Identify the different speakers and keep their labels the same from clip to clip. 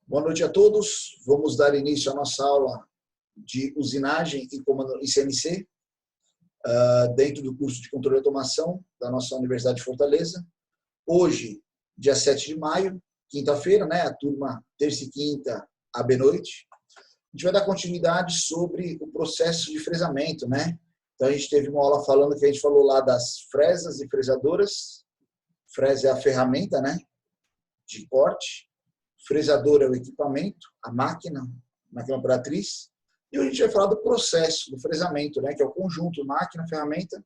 Speaker 1: Boa noite a todos. Vamos dar início à nossa aula de usinagem e comando em CNC, dentro do curso de controle e automação da nossa Universidade de Fortaleza. Hoje, dia 7 de maio, quinta-feira, né? A turma terça e quinta, AB noite. A gente vai dar continuidade sobre o processo de fresamento, né? Então, a gente teve uma aula falando que a gente falou lá das fresas e fresadoras. Fresa é a ferramenta, né? De corte. Fresador é o equipamento, a máquina operatriz. E hoje a gente vai falar do processo do fresamento, né, que é o conjunto máquina, ferramenta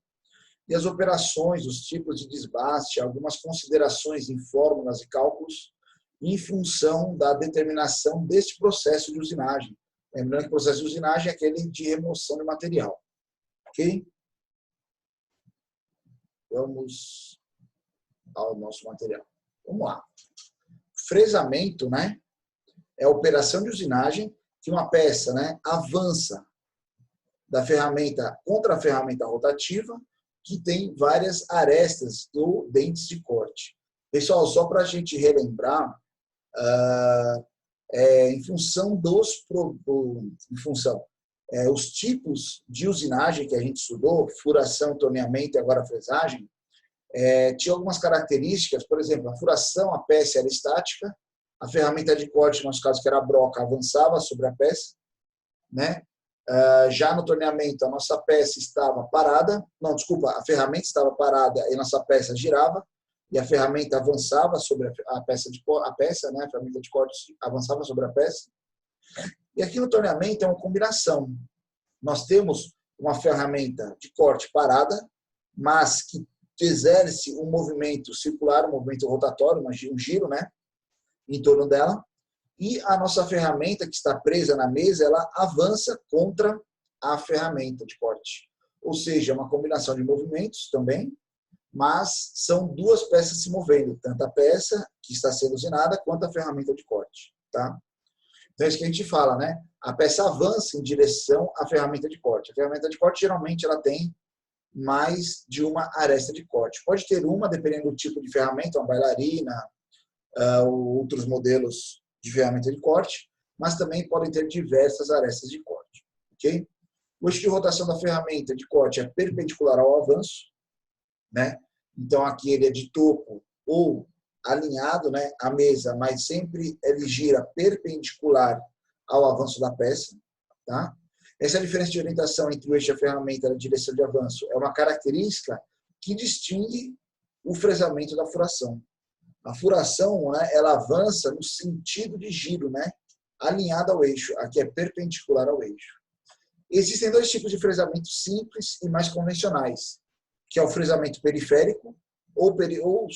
Speaker 1: e as operações, os tipos de desbaste, algumas considerações em fórmulas e cálculos em função da determinação deste processo de usinagem. Lembrando que o processo de usinagem é aquele de remoção de material. Ok? Vamos ao nosso material. Vamos lá. Fresamento, né, é a operação de usinagem que uma peça, né, avança da ferramenta contra a ferramenta rotativa, que tem várias arestas ou dentes de corte. Pessoal, só para a gente relembrar, em função os tipos de usinagem que a gente estudou, furação, torneamento e agora fresagem, tinha algumas características. Por exemplo, a furação, a peça era estática, a ferramenta de corte, no nosso caso que era a broca, avançava sobre a peça, né? Já no torneamento, a nossa peça estava parada, a ferramenta estava parada e a nossa peça girava, e a ferramenta avançava sobre a peça, né? A ferramenta de corte avançava sobre a peça. E aqui no torneamento é uma combinação. Nós temos uma ferramenta de corte parada, mas que exerce um movimento circular, um movimento rotatório, um giro, né, em torno dela, e a nossa ferramenta que está presa na mesa, ela avança contra a ferramenta de corte. Ou seja, é uma combinação de movimentos também, mas são duas peças se movendo, tanto a peça que está sendo usinada quanto a ferramenta de corte, tá? Então é isso que a gente fala, né? A peça avança em direção à ferramenta de corte. A ferramenta de corte, geralmente, ela tem mais de uma aresta de corte. Pode ter uma, dependendo do tipo de ferramenta, uma bailarina, outros modelos de ferramenta de corte, mas também podem ter diversas arestas de corte. Okay? O eixo de rotação da ferramenta de corte é perpendicular ao avanço, né? Então aqui ele é de topo ou alinhado, né, à mesa, mas sempre ele gira perpendicular ao avanço da peça, tá? Essa diferença de orientação entre o eixo e a ferramenta na direção de avanço é uma característica que distingue o fresamento da furação. A furação, né, ela avança no sentido de giro, né, alinhada ao eixo. Aqui é perpendicular ao eixo. Existem dois tipos de fresamento simples e mais convencionais, que é o fresamento periférico ou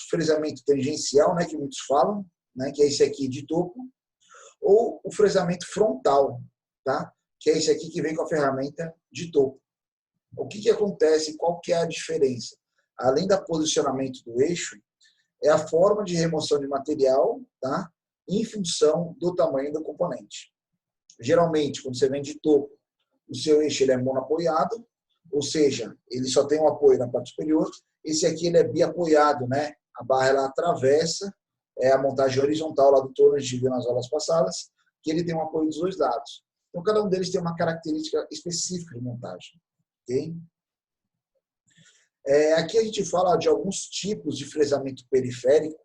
Speaker 1: fresamento tangencial, né, que muitos falam, né, que é esse aqui de topo, ou o fresamento frontal, tá? Que é esse aqui que vem com a ferramenta de topo. O que acontece? Qual que é a diferença? Além do posicionamento do eixo, é a forma de remoção de material, tá? Em função do tamanho do componente. Geralmente, quando você vem de topo, o seu eixo ele é monoapoiado, ou seja, ele só tem um apoio na parte superior. Esse aqui ele é biapoiado, né? A barra ela atravessa, é a montagem horizontal lá do torno, a gente viu nas aulas passadas, que ele tem um apoio dos dois lados. Então, cada um deles tem uma característica específica de montagem. Okay? Aqui a gente fala de alguns tipos de fresamento periférico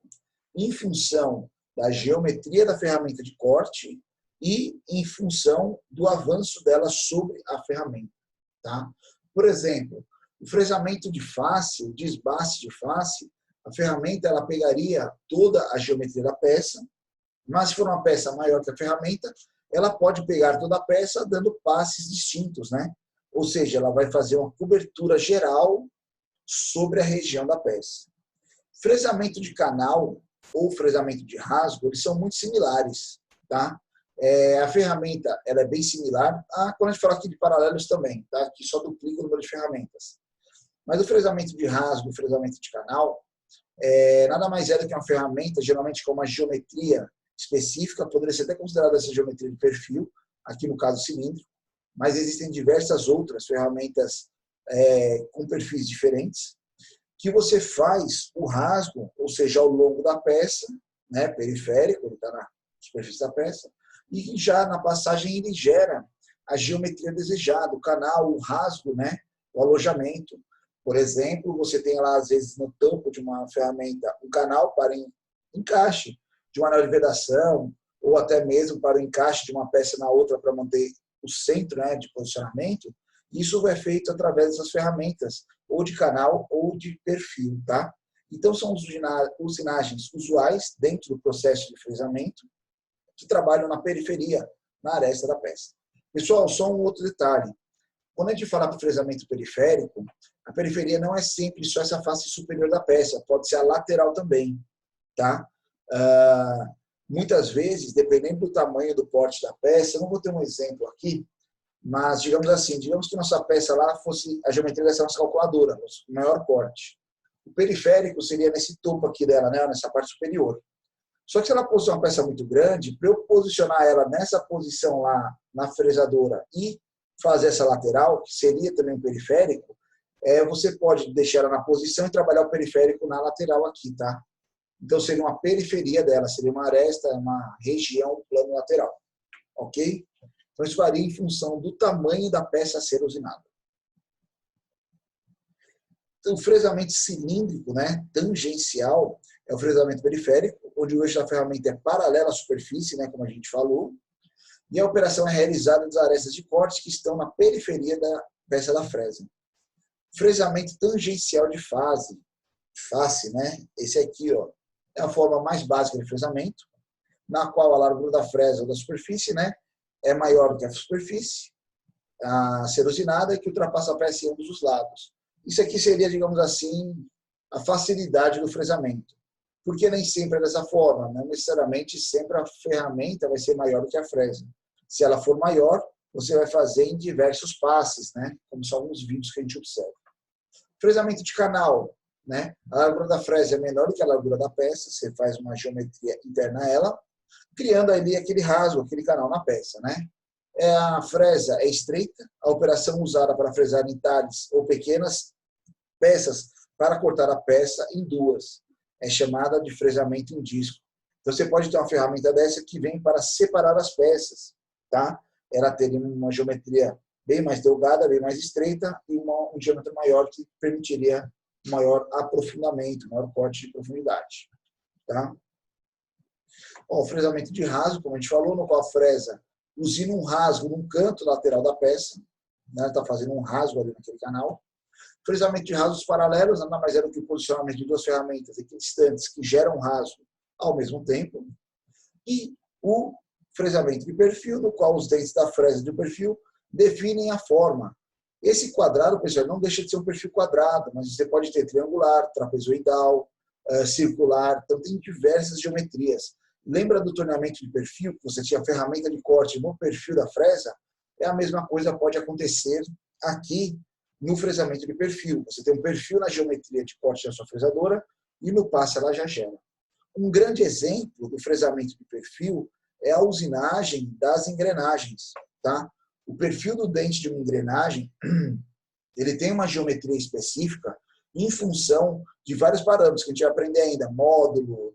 Speaker 1: em função da geometria da ferramenta de corte e em função do avanço dela sobre a ferramenta. Tá? Por exemplo, o fresamento de face, o desbaste de face, a ferramenta ela pegaria toda a geometria da peça, mas se for uma peça maior que a ferramenta, ela pode pegar toda a peça dando passes distintos, né? Ou seja, ela vai fazer uma cobertura geral sobre a região da peça. Fresamento de canal ou fresamento de rasgo, eles são muito similares, tá? A ferramenta ela é bem similar. Quando a gente fala aqui de paralelos também, tá? Aqui só duplica o número de ferramentas. Mas o fresamento de rasgo, o fresamento de canal, nada mais é do que uma ferramenta, geralmente com uma geometria específica, poderia ser até considerada essa geometria de perfil, aqui no caso cilíndrico, mas existem diversas outras ferramentas com perfis diferentes, que você faz o rasgo, ou seja, ao longo da peça, né, periférico, ele está superfície da peça, e já na passagem ele gera a geometria desejada, o canal, o rasgo, né? O alojamento. Por exemplo, você tem lá, às vezes, no tampo de uma ferramenta, um canal para encaixe de uma anel de vedação, ou até mesmo para o encaixe de uma peça na outra para manter o centro, né, de posicionamento. Isso é feito através dessas ferramentas, ou de canal ou de perfil, tá? Então, são usinagens usuais dentro do processo de fresamento que trabalham na periferia, na aresta da peça. Pessoal, só um outro detalhe. Quando a gente fala de fresamento periférico, a periferia não é sempre só essa face superior da peça, pode ser a lateral também, tá? Muitas vezes, dependendo do tamanho do porte da peça, eu não vou ter um exemplo aqui, mas digamos assim, digamos que nossa peça lá fosse a geometria dessa nossa calculadora, o maior porte. O periférico seria nesse topo aqui dela, né, nessa parte superior. Só que se ela fosse uma peça muito grande, para eu posicionar ela nessa posição lá na fresadora e fazer essa lateral, que seria também um periférico, você pode deixar ela na posição e trabalhar o periférico na lateral aqui, tá? Então seria uma periferia dela, seria uma aresta, uma região, um plano lateral, ok? Então isso varia em função do tamanho da peça a ser usinada. Então, o fresamento cilíndrico, né, tangencial, é o fresamento periférico, onde o eixo da ferramenta é paralelo à superfície, né, como a gente falou, e a operação é realizada nas arestas de corte que estão na periferia da peça da fresa. Fresamento tangencial de face, né, esse aqui, ó, é a forma mais básica de fresamento, na qual a largura da fresa ou da superfície, né, é maior do que a superfície a ser usinada, que ultrapassa a peça em ambos os lados. Isso aqui seria, digamos assim, a facilidade do fresamento. Porque nem sempre é dessa forma, não necessariamente sempre a ferramenta vai ser maior do que a fresa. Se ela for maior, você vai fazer em diversos passes, né? Como são alguns vídeos que a gente observa. Fresamento de canal, né? A largura da fresa é menor do que a largura da peça, você faz uma geometria interna a ela, criando ali aquele rasgo, aquele canal na peça, né? A fresa é estreita, a operação usada para fresar entalhes ou pequenas peças para cortar a peça em duas. É chamada de fresamento em disco. Então, você pode ter uma ferramenta dessa que vem para separar as peças, tá? Ela teria uma geometria bem mais delgada, bem mais estreita e um diâmetro maior que permitiria maior aprofundamento, maior corte de profundidade, tá? Bom, o fresamento de rasgo, como a gente falou, no qual a fresa usina um rasgo num canto lateral da peça, né? Está fazendo um rasgo ali naquele canal. Fresamento de rasgos paralelos nada mais é do que o posicionamento de duas ferramentas equidistantes que geram um rasgo ao mesmo tempo. E o fresamento de perfil, no qual os dentes da fresa do perfil definem a forma. Esse quadrado, pessoal, não deixa de ser um perfil quadrado, mas você pode ter triangular, trapezoidal, circular, então tem diversas geometrias. Lembra do torneamento de perfil, que você tinha a ferramenta de corte no perfil da fresa? É a mesma coisa pode acontecer aqui no fresamento de perfil. Você tem um perfil na geometria de corte da sua fresadora e no passe ela já gera. Um grande exemplo do fresamento de perfil é a usinagem das engrenagens, tá? O perfil do dente de uma engrenagem, ele tem uma geometria específica em função de vários parâmetros que a gente vai aprender ainda, módulo,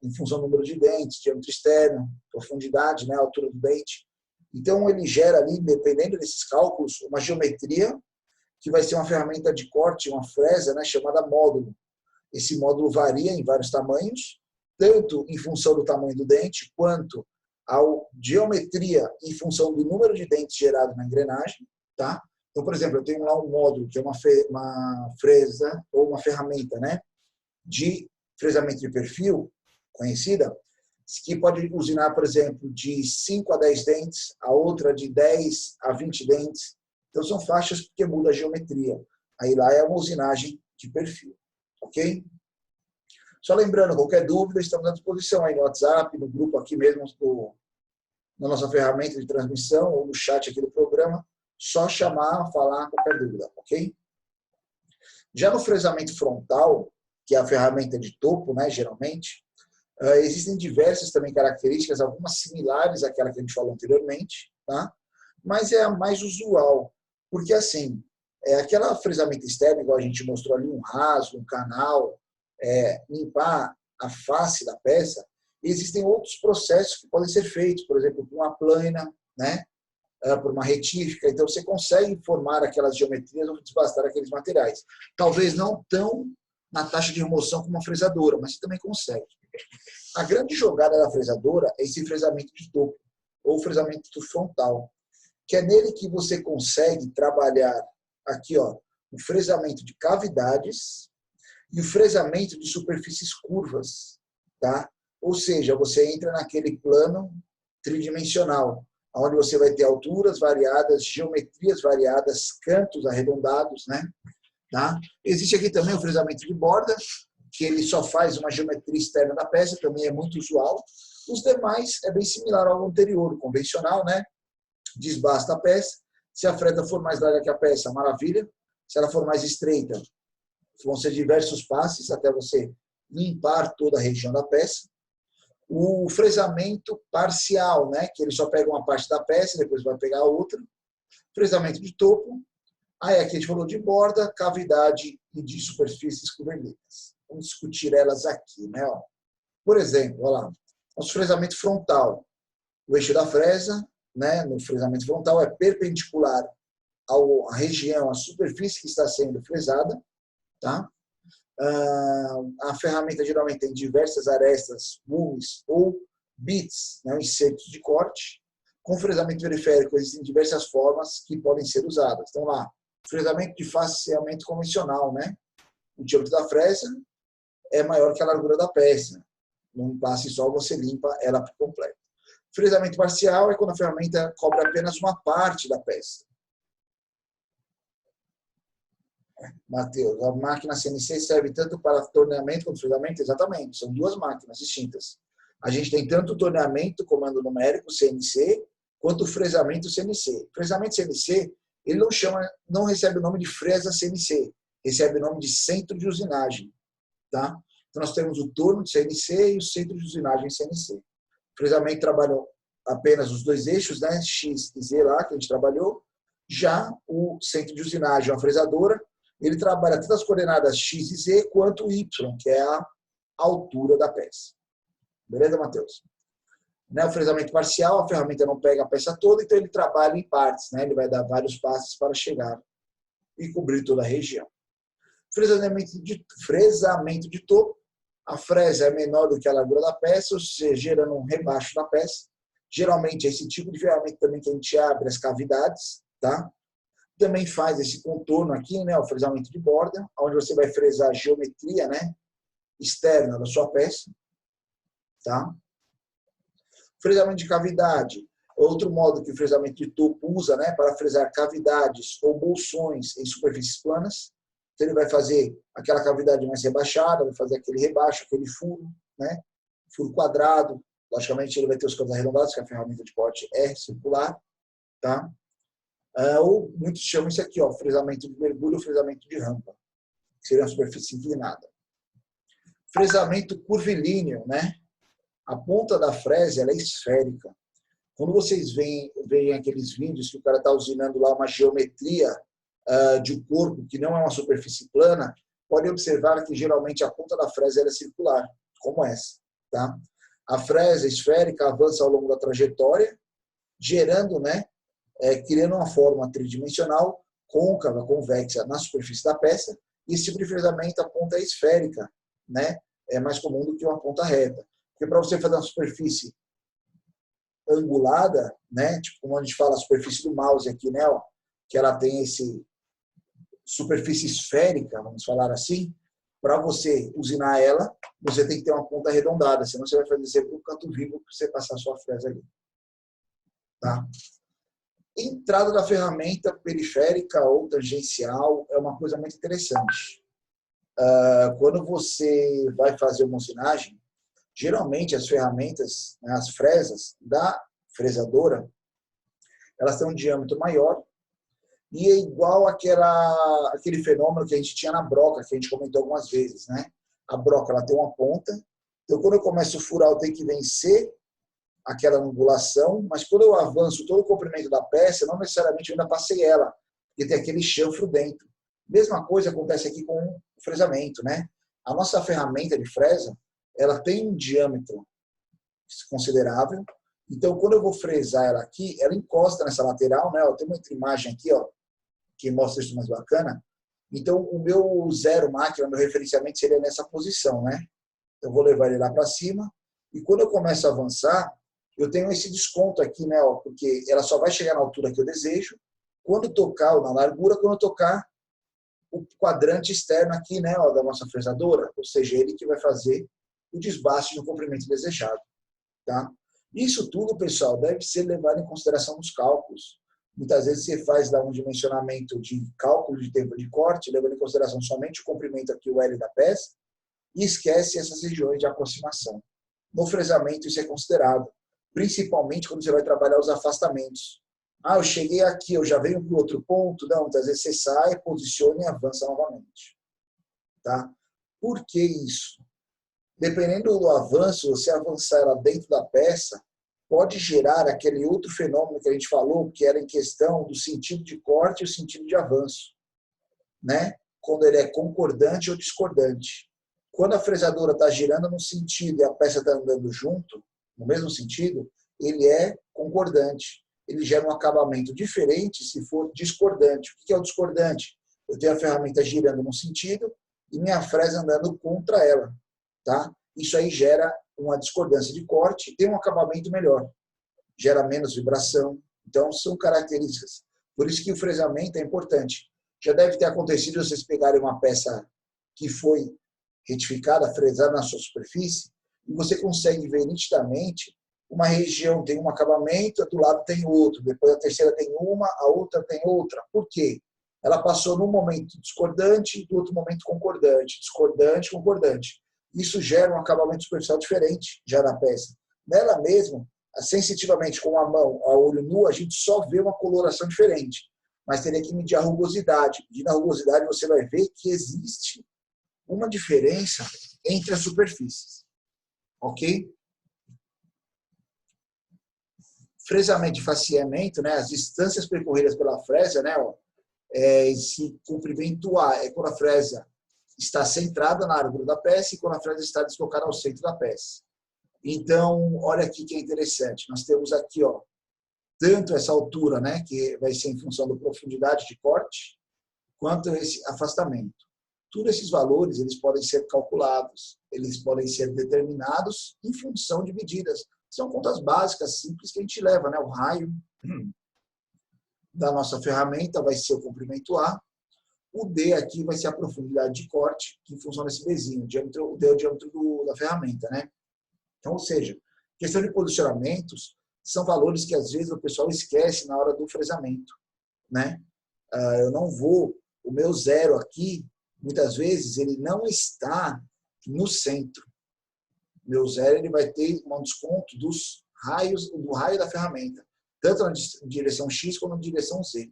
Speaker 1: em função do número de dentes, diâmetro externo, profundidade, né, altura do dente. Então, ele gera ali, dependendo desses cálculos, uma geometria que vai ser uma ferramenta de corte, uma fresa, né, chamada módulo. Esse módulo varia em vários tamanhos, tanto em função do tamanho do dente, quanto a geometria em função do número de dentes gerado na engrenagem, tá? Então, por exemplo, eu tenho lá um módulo, que é uma fresa ou uma ferramenta, né, de fresamento de perfil, conhecida, que pode usinar, por exemplo, de 5 a 10 dentes, a outra de 10 a 20 dentes. Então, são faixas porque muda a geometria. Aí lá é uma usinagem de perfil, ok? Só lembrando, qualquer dúvida, estamos à disposição aí no WhatsApp, no grupo aqui mesmo, na nossa ferramenta de transmissão, ou no chat aqui do programa. Só chamar, falar qualquer dúvida, ok? Já no fresamento frontal, que é a ferramenta de topo, né, geralmente, existem diversas também características, algumas similares àquela que a gente falou anteriormente, tá? Mas é a mais usual, porque assim, aquela fresamento externo, igual a gente mostrou ali, um rasgo, um canal, limpar a face da peça, existem outros processos que podem ser feitos, por exemplo, por uma plana, né? Por uma retífica. Então, você consegue formar aquelas geometrias ou desbastar aqueles materiais. Talvez não tão na taxa de remoção como uma fresadora, mas você também consegue. A grande jogada da fresadora é esse fresamento de topo, ou fresamento frontal, que é nele que você consegue trabalhar aqui, ó, o fresamento de cavidades e o fresamento de superfícies curvas, tá? Ou seja, você entra naquele plano tridimensional, onde você vai ter alturas variadas, geometrias variadas, cantos arredondados, né? Tá? Existe aqui também o fresamento de borda, que ele só faz uma geometria externa da peça, também é muito usual. Os demais é bem similar ao anterior, o convencional, né? Desbasta a peça. Se a fresa for mais larga que a peça, maravilha. Se ela for mais estreita, vão ser diversos passes até você limpar toda a região da peça. O fresamento parcial, né? Que ele só pega uma parte da peça, depois vai pegar a outra. Fresamento de topo. Aí aqui a gente falou de borda, cavidade e de superfícies cobertas. Vamos discutir elas aqui, né? Por exemplo, olha lá, nosso fresamento frontal. O eixo da fresa, né, no fresamento frontal, é perpendicular à região, à superfície que está sendo fresada. Tá? A ferramenta geralmente tem diversas arestas, gumes ou bits, né, enxertos de corte. Com fresamento periférico existem diversas formas que podem ser usadas. Então lá, fresamento de faceamento convencional, né? O diâmetro da fresa é maior que a largura da peça. Num passe só você limpa ela por completo. Fresamento parcial é quando a ferramenta cobre apenas uma parte da peça. Matheus, a máquina CNC serve tanto para torneamento quanto fresamento? Exatamente, são duas máquinas distintas. A gente tem tanto o torneamento, comando numérico, CNC, quanto o fresamento CNC. Fresamento CNC, ele não recebe o nome de fresa CNC, recebe o nome de centro de usinagem. Tá? Então, nós temos o torno de CNC e o centro de usinagem CNC. O fresamento trabalha apenas os dois eixos, né? X e Z lá, que a gente trabalhou. Já o centro de usinagem, a fresadora, ele trabalha tanto as coordenadas X e Z quanto Y, que é a altura da peça. Beleza, Matheus? O fresamento parcial, a ferramenta não pega a peça toda, então ele trabalha em partes, né? Ele vai dar vários passos para chegar e cobrir toda a região. Fresamento de topo, a fresa é menor do que a largura da peça, ou seja, gerando um rebaixo na peça. Geralmente é esse tipo de ferramenta também que a gente abre as cavidades, tá? Também faz esse contorno aqui, né? O fresamento de borda, onde você vai fresar a geometria, né? Externa da sua peça, tá? Fresamento de cavidade, outro modo que o fresamento de topo usa, né? Para fresar cavidades ou bolsões em superfícies planas. Então, ele vai fazer aquela cavidade mais rebaixada, vai fazer aquele rebaixo, aquele furo, né? Furo quadrado. Logicamente, ele vai ter os cantos arredondados, que a ferramenta de corte é circular. Tá? Ou muitos chamam isso aqui, ó, fresamento de mergulho ou fresamento de rampa, que seria uma superfície inclinada. Fresamento curvilíneo, né? A ponta da fresa ela é esférica. Quando vocês veem aqueles vídeos que o cara está usinando lá uma geometria de um corpo que não é uma superfície plana, pode observar que geralmente a ponta da fresa é circular, como essa. Tá? A fresa esférica avança ao longo da trajetória, gerando, né, criando uma forma tridimensional, côncava, convexa na superfície da peça, e esse tipo de fresamento, a ponta é esférica, né, é mais comum do que uma ponta reta. Porque para você fazer uma superfície angulada, né, tipo como a gente fala a superfície do mouse aqui, né, ó, que ela tem esse superfície esférica, vamos falar assim, para você usinar ela, você tem que ter uma ponta arredondada, senão você vai fazer sempre um canto vivo para você passar a sua fresa ali. Tá? Entrada da ferramenta periférica ou tangencial é uma coisa muito interessante. Quando você vai fazer uma usinagem, geralmente as ferramentas, né, as fresas da fresadora, elas têm um diâmetro maior e é igual aquele fenômeno que a gente tinha na broca, que a gente comentou algumas vezes. Né? A broca ela tem uma ponta, então quando eu começo a furar eu tenho que vencer aquela angulação, mas quando eu avanço todo o comprimento da peça, não necessariamente eu ainda passei ela, porque tem aquele chanfro dentro. Mesma coisa acontece aqui com o fresamento. Né? A nossa ferramenta de fresa, ela tem um diâmetro considerável. Então, quando eu vou fresar ela aqui, ela encosta nessa lateral, né? Tem uma outra imagem aqui, ó, que mostra isso mais bacana. Então, o meu zero máquina, meu referenciamento seria nessa posição, né? Eu vou levar ele lá para cima. E quando eu começo a avançar, eu tenho esse desconto aqui, né? Ó, porque ela só vai chegar na altura que eu desejo. Quando tocar, ou na largura, quando eu tocar o quadrante externo aqui, né? Ó, da nossa fresadora. Ou seja, ele que vai fazer o desbaste no comprimento desejado. Tá? Isso tudo, pessoal, deve ser levado em consideração nos cálculos. Muitas vezes você faz lá um dimensionamento de cálculo de tempo de corte, levando em consideração somente o comprimento aqui, o L da peça, e esquece essas regiões de aproximação. No fresamento isso é considerado, principalmente quando você vai trabalhar os afastamentos. Ah, eu cheguei aqui, eu já venho para o outro ponto. Não, muitas vezes você sai, posiciona e avança novamente. Tá? Por que isso? Dependendo do avanço, você avançar ela dentro da peça, pode gerar aquele outro fenômeno que a gente falou, que era em questão do sentido de corte e o sentido de avanço, né? Quando ele é concordante ou discordante. Quando a fresadora está girando num sentido e a peça está andando junto, no mesmo sentido, ele é concordante. Ele gera um acabamento diferente se for discordante. O que é o discordante? Eu tenho a ferramenta girando num sentido e minha fresa andando contra ela. Tá? Isso aí gera uma discordância de corte e tem um acabamento melhor. Gera menos vibração. Então, são características. Por isso que o fresamento é importante. Já deve ter acontecido vocês pegarem uma peça que foi retificada, fresada na sua superfície, e você consegue ver nitidamente uma região tem um acabamento, do lado tem outro, depois a terceira tem uma, a outra tem outra. Por quê? Ela passou num momento discordante e do outro momento concordante. Discordante, concordante. Isso gera um acabamento superficial diferente já na peça. Nela mesmo, sensitivamente com a mão, a olho nu, a gente só vê uma coloração diferente. Mas teria que medir a rugosidade. E na rugosidade você vai ver que existe uma diferença entre as superfícies. Ok? Fresamento e faceamento, né, as distâncias percorridas pela fresa, né, ó, esse comprimento A é quando a fresa está centrada na largura da peça e quando a fresa está deslocada ao centro da peça. Então, olha aqui que é interessante. Nós temos aqui, ó, tanto essa altura, né, que vai ser em função da profundidade de corte, quanto esse afastamento. Todos esses valores eles podem ser calculados, eles podem ser determinados em função de medidas. São contas básicas, simples, que a gente leva, né? O raio da nossa ferramenta vai ser o comprimento A, o D aqui vai ser a profundidade de corte, que em função desse Bzinho, o D é o diâmetro da ferramenta, né? Então, ou seja, questão de posicionamentos são valores que às vezes o pessoal esquece na hora do fresamento, né? Eu não vou, o meu zero aqui, muitas vezes, ele não está no centro. Meu zero ele vai ter um desconto dos raios, do raio da ferramenta, tanto na direção X como na direção Z.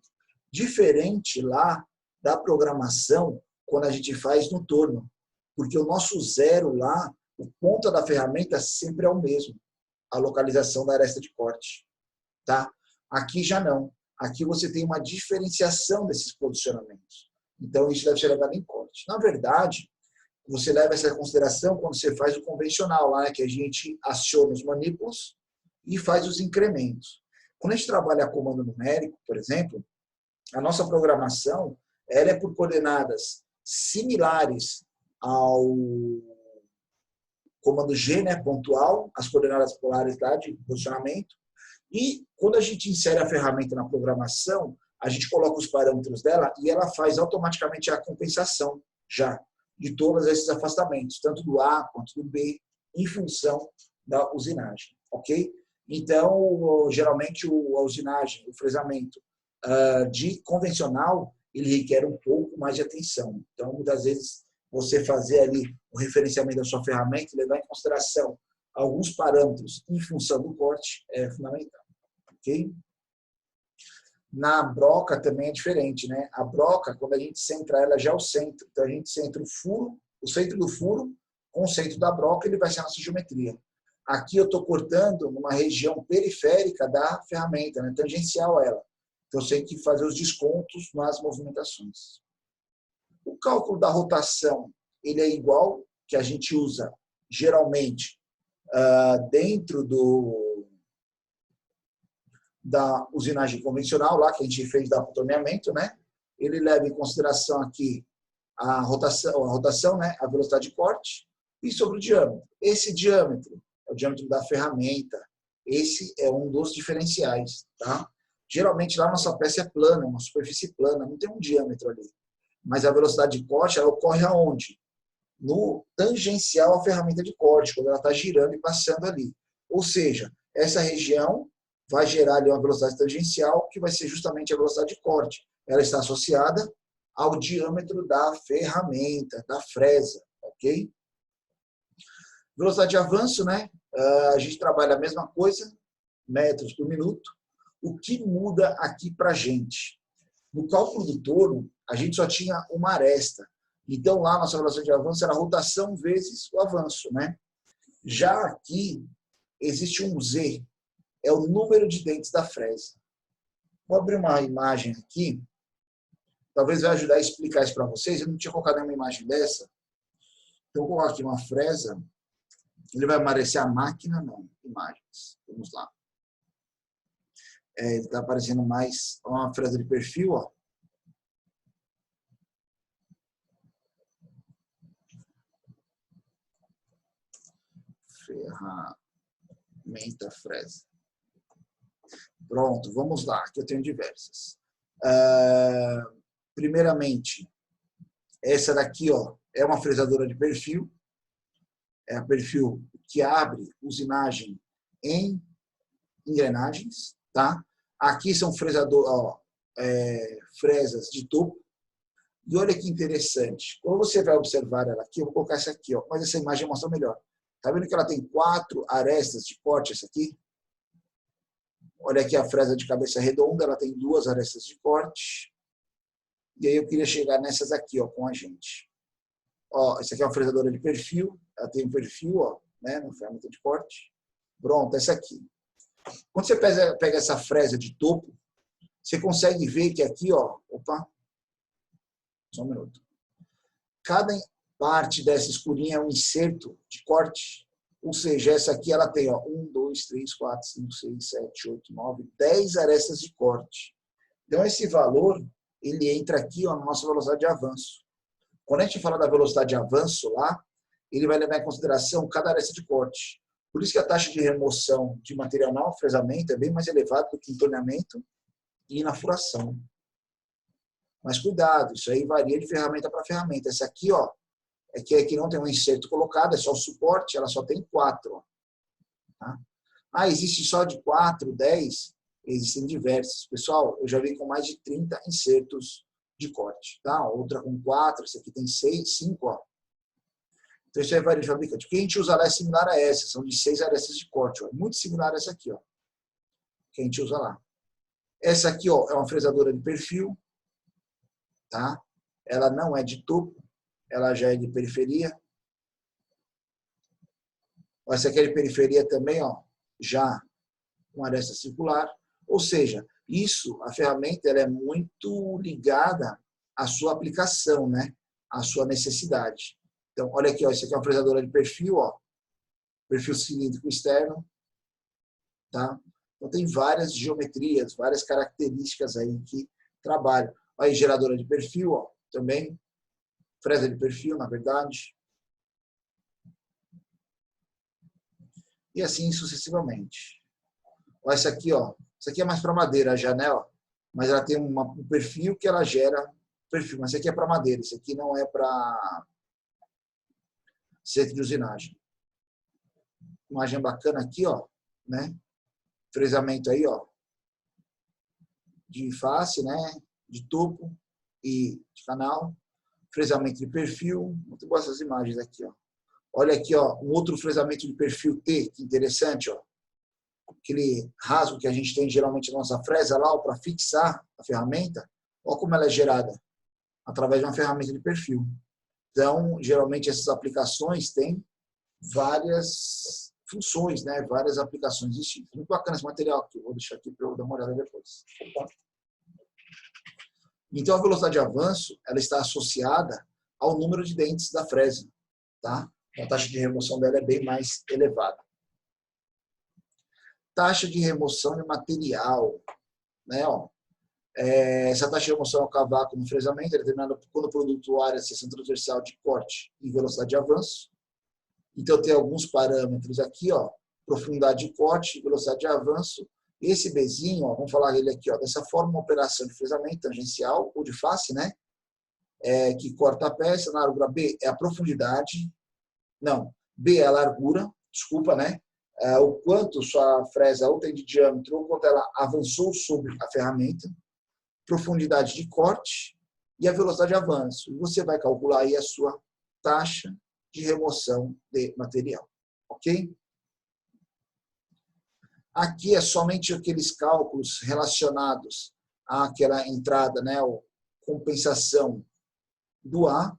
Speaker 1: Diferente lá da programação, quando a gente faz no torno, porque o nosso zero lá, o ponta da ferramenta sempre é o mesmo, a localização da aresta de corte. Tá? Aqui já não. Aqui você tem uma diferenciação desses posicionamentos. Então, isso deve ser levado em corte. Na verdade, você leva essa consideração quando você faz o convencional, lá, né, que a gente aciona os manípulos e faz os incrementos. Quando a gente trabalha comando numérico, por exemplo, a nossa programação ela é por coordenadas similares ao comando G, né, pontual, as coordenadas polares lá de posicionamento. E quando a gente insere a ferramenta na programação, a gente coloca os parâmetros dela e ela faz automaticamente a compensação já de todos esses afastamentos, tanto do A quanto do B, em função da usinagem, ok? Então, geralmente, a usinagem, o fresamento de convencional, ele requer um pouco mais de atenção. Então, muitas vezes, você fazer ali o referenciamento da sua ferramenta e levar em consideração alguns parâmetros em função do corte é fundamental, ok? Na broca também é diferente, né? A broca, quando a gente centra ela, já é o centro. Então, a gente centra o furo, o centro do furo com o centro da broca, ele vai ser a nossa geometria. Aqui eu estou cortando numa região periférica da ferramenta, né? Tangencial a ela. Então, eu tenho que fazer os descontos nas movimentações. O cálculo da rotação, ele é igual, que a gente usa, geralmente, dentro da usinagem convencional, lá que a gente fez da torneamento, né? Ele leva em consideração aqui a rotação, né? A velocidade de corte e sobre o diâmetro. Esse diâmetro é o diâmetro da ferramenta. Esse é um dos diferenciais, tá? Geralmente lá nossa peça é plana, uma superfície plana, não tem um diâmetro ali. Mas a velocidade de corte, ela ocorre aonde? No tangencial à ferramenta de corte, quando ela está girando e passando ali. Ou seja, essa região vai gerar ali uma velocidade tangencial, que vai ser justamente a velocidade de corte. Ela está associada ao diâmetro da ferramenta, da fresa, ok? Velocidade de avanço, né? A gente trabalha a mesma coisa, metros por minuto. O que muda aqui para a gente? No cálculo do torno, a gente só tinha uma aresta. Então, lá, nossa velocidade de avanço era a rotação vezes o avanço, né? Já aqui, existe um Z, é o número de dentes da fresa. Vou abrir uma imagem aqui, talvez vai ajudar a explicar isso para vocês. Eu não tinha colocado nenhuma imagem dessa. Então, eu vou colocar aqui uma fresa. Ele vai aparecer a máquina? Não, imagens. Vamos lá. Ele está aparecendo mais uma fresa de perfil, ó. Ferramenta fresa. Pronto, vamos lá. Aqui eu tenho diversas. Primeiramente, essa daqui, ó, é uma fresadora de perfil. É a perfil que abre usinagem em engrenagens, tá? Aqui são fresas de topo. E olha que interessante. Quando você vai observar ela aqui, eu vou colocar essa aqui, ó, mas essa imagem mostra melhor. Tá vendo que ela tem 4 arestas de corte, essa aqui? Olha aqui a fresa de cabeça redonda, ela tem 2 arestas de corte. E aí eu queria chegar nessas aqui, ó, com a gente. Ó, essa aqui é uma fresadora de perfil, ela tem um perfil, ó, né, na ferramenta de corte. Pronto, essa aqui. Quando você pega essa fresa de topo, você consegue ver que aqui, ó, opa, só um minuto. Cada parte dessa escurinha é um inserto de corte. Ou seja, essa aqui ela tem, ó, 1, 2, 3, 4, 5, 6, 7, 8, 9, 10 arestas de corte. Então, esse valor, ele entra aqui, ó, na nossa velocidade de avanço. Quando a gente fala da velocidade de avanço lá, ele vai levar em consideração cada aresta de corte. Por isso que a taxa de remoção de material no fresamento é bem mais elevada do que em torneamento e na furação. Mas cuidado, isso aí varia de ferramenta para ferramenta. Essa aqui, ó, é que não tem um inserto colocado, é só o suporte, ela só tem 4. Ó, tá? Ah, existe só de 4, 10? Existem diversas. Pessoal, eu já vi com mais de 30 insertos de corte. Tá? Outra com 4, essa aqui tem 6, 5. Ó. Então, isso aí varia de fabricante. O que a gente usa lá é similar a essa, são de 6 arestas de corte. Ó. Muito similar a essa aqui, ó, que a gente usa lá. Essa aqui, ó, é uma fresadora de perfil. Tá? Ela não é de topo, ela já é de periferia. Essa aqui é de periferia também, ó, já com aresta circular. Ou seja, isso, a ferramenta, ela é muito ligada à sua aplicação, né? À sua necessidade. Então, olha aqui, ó, isso aqui é uma fresadora de perfil, ó, perfil cilíndrico externo, tá? Então, tem várias geometrias, várias características aí que trabalham. Aí, geradora de perfil, ó, também. Fresa de perfil, na verdade. E assim sucessivamente. Ó, essa aqui, ó. Essa aqui é mais para madeira já, né? Ó, mas ela tem um perfil que ela gera perfil. Mas esse aqui é para madeira. Esse aqui não é para centro de usinagem. Imagem bacana aqui, ó, né? Fresamento aí, ó, de face, né? De topo e de canal. Fresamento de perfil. Muito boas essas imagens aqui, ó. Olha aqui, ó, um outro fresamento de perfil T, que interessante, ó. Aquele rasgo que a gente tem geralmente na nossa fresa lá, para fixar a ferramenta. Olha como ela é gerada, através de uma ferramenta de perfil. Então, geralmente essas aplicações têm várias funções, né? Várias aplicações distintas. Muito bacana esse material aqui. Vou deixar aqui para eu dar uma olhada depois. Então, a velocidade de avanço, ela está associada ao número de dentes da fresa, tá? A taxa de remoção dela é bem mais elevada. taxa de remoção de material, né? Ó, essa taxa de remoção ao cavaco no fresamento é determinada quando o produto área de seção transversal de corte e velocidade de avanço. Então, tem alguns parâmetros aqui, ó, profundidade de corte, velocidade de avanço. Esse Bzinho, ó, vamos falar ele aqui, ó, dessa forma, uma operação de fresamento tangencial ou de face, né? Que corta a peça. Na largura B é a profundidade. Não, B é a largura, desculpa, né? O quanto sua fresa ou tem de diâmetro ou quanto ela avançou sobre a ferramenta. Profundidade de corte e a velocidade de avanço. E você vai calcular aí a sua taxa de remoção de material, ok? Aqui é somente aqueles cálculos relacionados àquela entrada, né, compensação do A.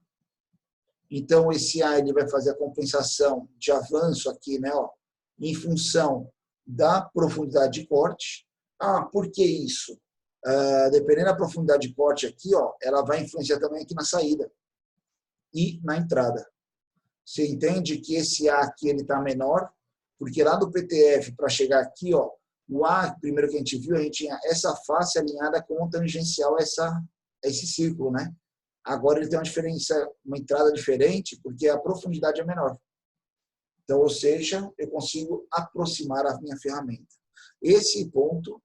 Speaker 1: Então, esse A ele vai fazer a compensação de avanço aqui, né, ó, em função da profundidade de corte. Por que isso? Dependendo da profundidade de corte aqui, ó, ela vai influenciar também aqui na saída e na entrada. Você entende que esse A aqui está menor, porque lá do PTF, para chegar aqui, ó, o A, primeiro que a gente viu, a gente tinha essa face alinhada com o tangencial a esse círculo, né? Agora ele tem uma diferença, uma entrada diferente, porque a profundidade é menor. Então, ou seja, eu consigo aproximar a minha ferramenta. Esse ponto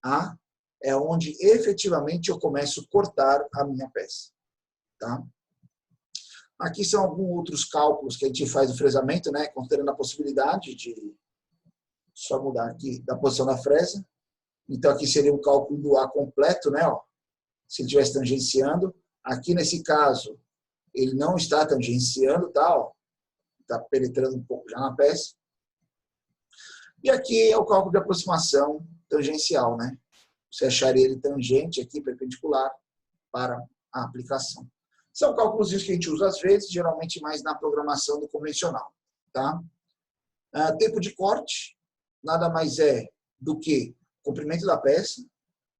Speaker 1: A é onde efetivamente eu começo a cortar a minha peça. Tá? Aqui são alguns outros cálculos que a gente faz do fresamento, né? Considerando a possibilidade de só mudar aqui da posição da fresa. Então, aqui seria um cálculo do A completo, né? Ó, se ele estivesse tangenciando. Aqui, nesse caso, ele não está tangenciando, tá? Ó, está penetrando um pouco já na peça. E aqui é o cálculo de aproximação tangencial, né? Você acharia ele tangente aqui, perpendicular, para a aplicação. São cálculos que a gente usa às vezes, geralmente mais na programação do convencional. Tá? Tempo de corte, nada mais é do que o comprimento da peça,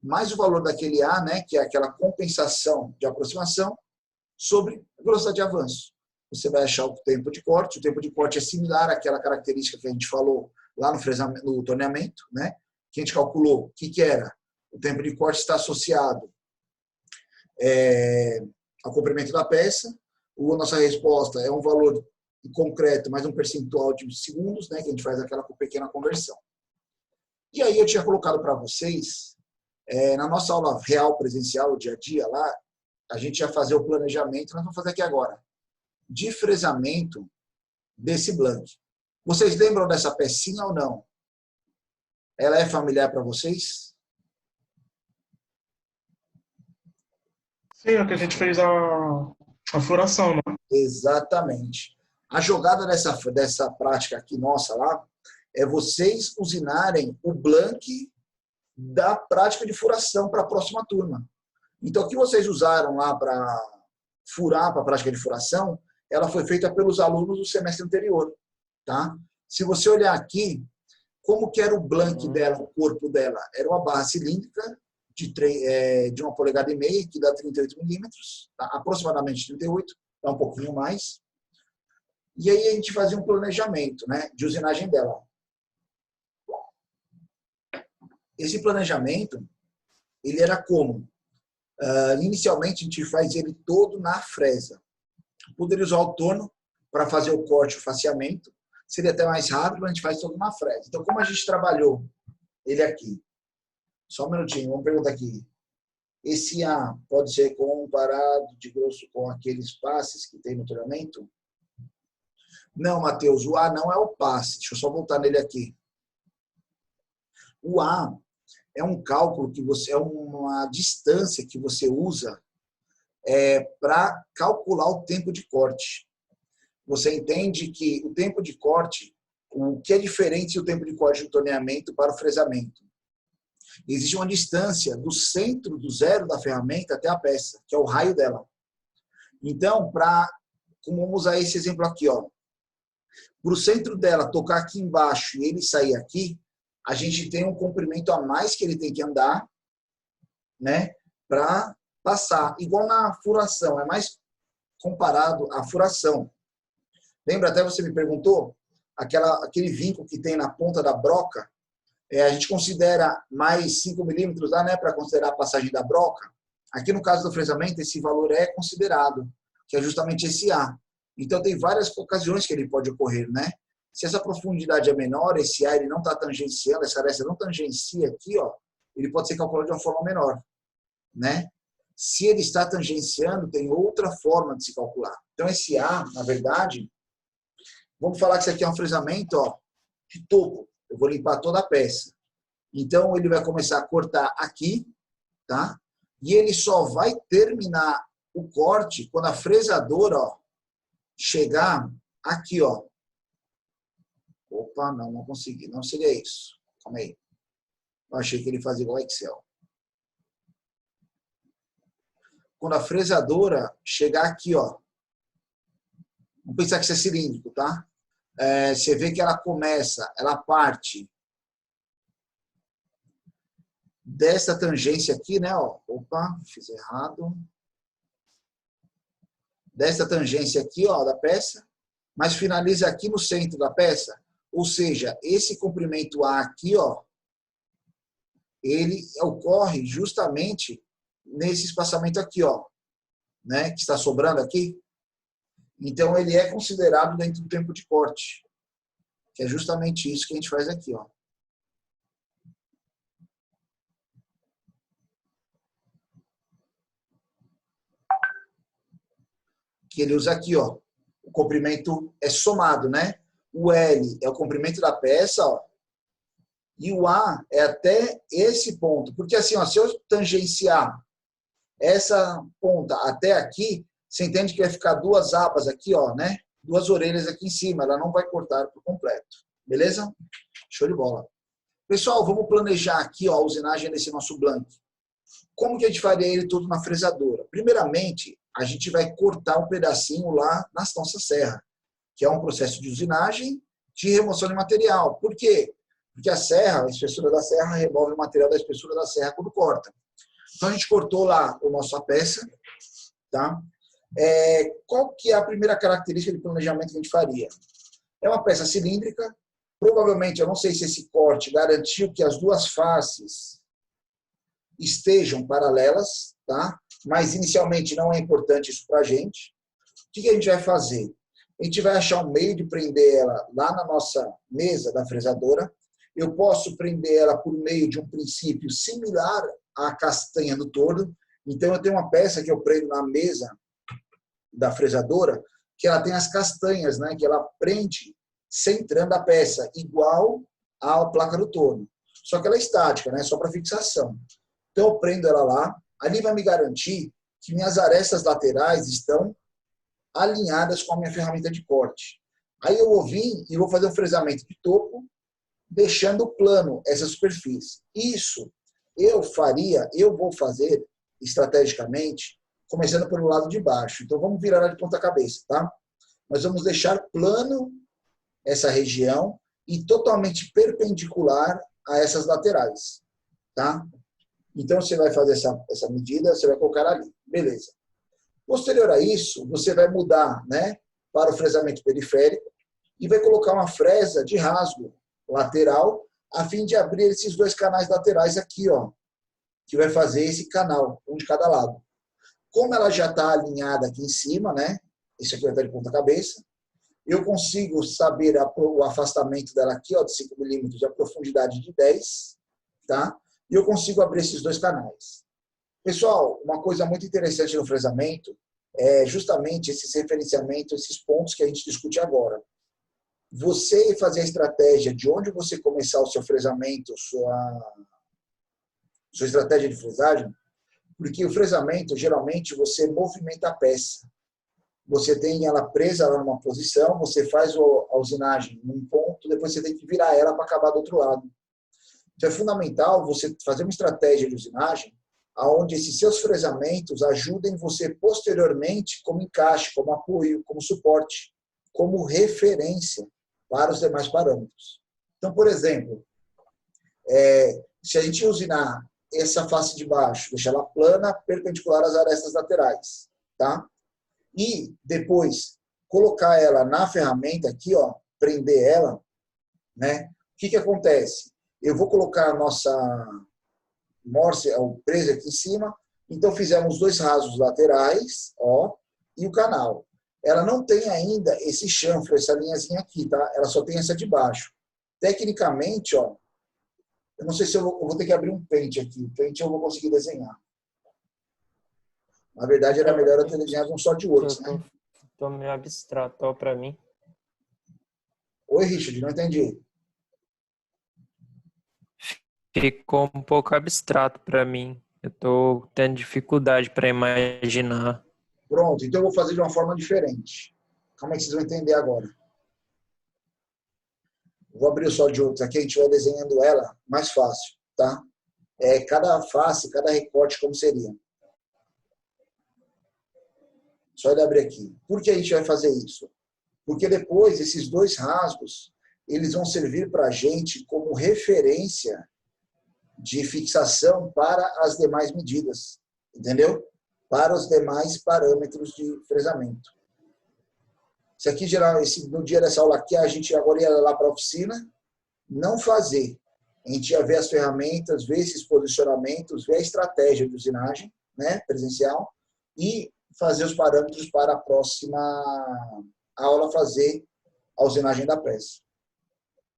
Speaker 1: mais o valor daquele A, né, que é aquela compensação de aproximação, sobre a velocidade de avanço. Você vai achar o tempo de corte. O tempo de corte é similar àquela característica que a gente falou lá no torneamento, né? Que a gente calculou que era. O tempo de corte está associado ao comprimento da peça. A nossa resposta é um valor concreto, mais um percentual de segundos, né, que a gente faz aquela pequena conversão. E aí eu tinha colocado para vocês, na nossa aula real presencial, o dia a dia lá, a gente ia fazer o planejamento, nós vamos fazer aqui agora, de fresamento desse blank. Vocês lembram dessa pecinha ou não? Ela é familiar para vocês?
Speaker 2: Sim, é que a gente fez a furação, né?
Speaker 1: Exatamente. A jogada dessa prática aqui nossa lá é vocês usinarem o blank da prática de furação para a próxima turma. Então, o que vocês usaram lá para furar, para a prática de furação, ela foi feita pelos alunos do semestre anterior. Tá? Se você olhar aqui, como que era o blank dela, o corpo dela? Era uma barra cilíndrica de 1,5 polegada, que dá 38 milímetros, tá? Aproximadamente 38, dá um pouquinho mais. E aí a gente fazia um planejamento, né, de usinagem dela. Esse planejamento, ele era como? Inicialmente, a gente faz ele todo na fresa. Poderia usar o torno para fazer o corte, o faceamento. Seria até mais rápido, mas a gente faz todo na fresa. Então, como a gente trabalhou ele aqui? Só um minutinho, vamos perguntar aqui. Esse A pode ser comparado de grosso com aqueles passes que tem no treinamento? Não, Matheus, o A não é o passe. Deixa eu só voltar nele aqui. O A é um cálculo que você, é uma distância que você usa para calcular o tempo de corte. Você entende que o tempo de corte, o que é diferente do tempo de corte do torneamento para o fresamento? Existe uma distância do centro do zero da ferramenta até a peça, que é o raio dela. Então, como vamos usar esse exemplo aqui, ó, para o centro dela tocar aqui embaixo e ele sair aqui, a gente tem um comprimento a mais que ele tem que andar, né, para passar. Igual na furação, é mais comparado à furação. Lembra, até você me perguntou, aquele vinco que tem na ponta da broca, A gente considera mais 5 milímetros lá, né, para considerar a passagem da broca. Aqui no caso do fresamento, esse valor é considerado, que é justamente esse A. Então, tem várias ocasiões que ele pode ocorrer, né? Se essa profundidade é menor, esse A ele não está tangenciando, essa aresta não tangencia aqui, ó, ele pode ser calculado de uma forma menor, né? Se ele está tangenciando, tem outra forma de se calcular. Então, esse A, na verdade, vamos falar que isso aqui é um fresamento, ó, de topo. Eu vou limpar toda a peça. Então, ele vai começar a cortar aqui, tá? E ele só vai terminar o corte quando a fresadora, ó, chegar aqui, ó. Opa, não consegui. Não seria isso. Calma aí. Eu achei que ele fazia igual Excel. Quando a fresadora chegar aqui, ó. Vamos pensar que isso é cilíndrico, tá? Você vê que ela começa, ela parte dessa tangência aqui, né? Ó. Opa, fiz errado. Dessa tangência aqui, ó, da peça, mas finaliza aqui no centro da peça. Ou seja, esse comprimento A aqui, ó, ele ocorre justamente nesse espaçamento aqui, ó, né, que está sobrando aqui. Então, ele é considerado dentro do tempo de corte, que é justamente isso que a gente faz aqui, ó. Que ele usa aqui, ó. O comprimento é somado, né? O L é o comprimento da peça, ó. E o A é até esse ponto. Porque assim, ó, se eu tangenciar essa ponta até aqui, você entende que vai ficar duas abas aqui, ó, né? Duas orelhas aqui em cima. Ela não vai cortar por completo. Beleza? Show de bola. Pessoal, vamos planejar aqui, ó, a usinagem desse nosso blank. Como que a gente faria ele todo na fresadora? Primeiramente, a gente vai cortar um pedacinho lá na nossa serra, que é um processo de usinagem de remoção de material. Por quê? Porque a serra, a espessura da serra, remove o material da espessura da serra quando corta. Então, a gente cortou lá a nossa peça, tá? Qual que é a primeira característica de planejamento que a gente faria? É uma peça cilíndrica. Provavelmente, eu não sei se esse corte garantiu que as duas faces estejam paralelas, tá? Mas inicialmente não é importante isso para a gente. O que a gente vai fazer? A gente vai achar um meio de prender ela lá na nossa mesa da fresadora. Eu posso prender ela por meio de um princípio similar à castanha do torno. Então, eu tenho uma peça que eu prendo na mesa da fresadora, que ela tem as castanhas, né? Que ela prende centrando a peça, igual à placa do torno. Só que ela é estática, né? Só para fixação. Então, eu prendo ela lá. Ali vai me garantir que minhas arestas laterais estão alinhadas com a minha ferramenta de corte. Aí eu vou vir e vou fazer um fresamento de topo, deixando plano essa superfície. Isso eu vou fazer estrategicamente, começando pelo lado de baixo. Então, vamos virar ela de ponta cabeça, tá? Nós vamos deixar plano essa região e totalmente perpendicular a essas laterais, tá? Então, você vai fazer essa medida, você vai colocar ali. Beleza. Posterior a isso, você vai mudar, né, para o fresamento periférico e vai colocar uma fresa de rasgo lateral a fim de abrir esses dois canais laterais aqui, ó, que vai fazer esse canal, um de cada lado. Como ela já está alinhada aqui em cima, né, esse aqui vai estar de ponta cabeça, eu consigo saber o afastamento dela aqui, ó, de 5 milímetros, e a profundidade de 10, tá? E eu consigo abrir esses dois canais. Pessoal, uma coisa muito interessante no fresamento é justamente esses referenciamentos, esses pontos que a gente discute agora. Você fazer a estratégia de onde você começar o seu fresamento, sua estratégia de fresagem, porque o fresamento, geralmente, você movimenta a peça. Você tem ela presa lá numa posição, você faz a usinagem num ponto, depois você tem que virar ela para acabar do outro lado. Então, é fundamental você fazer uma estratégia de usinagem onde esses seus fresamentos ajudem você posteriormente como encaixe, como apoio, como suporte, como referência para os demais parâmetros. Então, por exemplo, se a gente usinar essa face de baixo, deixar ela plana, perpendicular às arestas laterais, tá? E depois colocar ela na ferramenta aqui, ó, prender ela, né? O que acontece? Eu vou colocar a nossa morse, o preso aqui em cima. Então, fizemos 2 rasos laterais, ó, e o canal. Ela não tem ainda esse chanfro, essa linhazinha aqui, tá? Ela só tem essa de baixo. Tecnicamente, ó, eu não sei se eu vou ter que abrir um pente aqui. O pente eu vou conseguir desenhar. Na verdade, era melhor eu ter desenhado um SolidWorks, né?
Speaker 3: Tô meio abstrato, ó, pra mim.
Speaker 1: Oi, Richard, não entendi.
Speaker 3: Ficou um pouco abstrato pra mim. Eu tô tendo dificuldade pra imaginar.
Speaker 1: Pronto, então eu vou fazer de uma forma diferente. Como é que vocês vão entender agora? Vou abrir o SolidWorks aqui, a gente vai desenhando ela mais fácil, tá? Cada face, cada recorte, como seria. Só ele abrir aqui. Por que a gente vai fazer isso? Porque depois, esses 2 rasgos, eles vão servir para a gente como referência de fixação para as demais medidas, entendeu? Para os demais parâmetros de fresamento. Isso aqui, no dia dessa aula aqui, a gente agora ia lá para a oficina, não fazer. A gente ia ver as ferramentas, ver esses posicionamentos, ver a estratégia de usinagem, né, presencial, e fazer os parâmetros para a próxima aula fazer a usinagem da peça.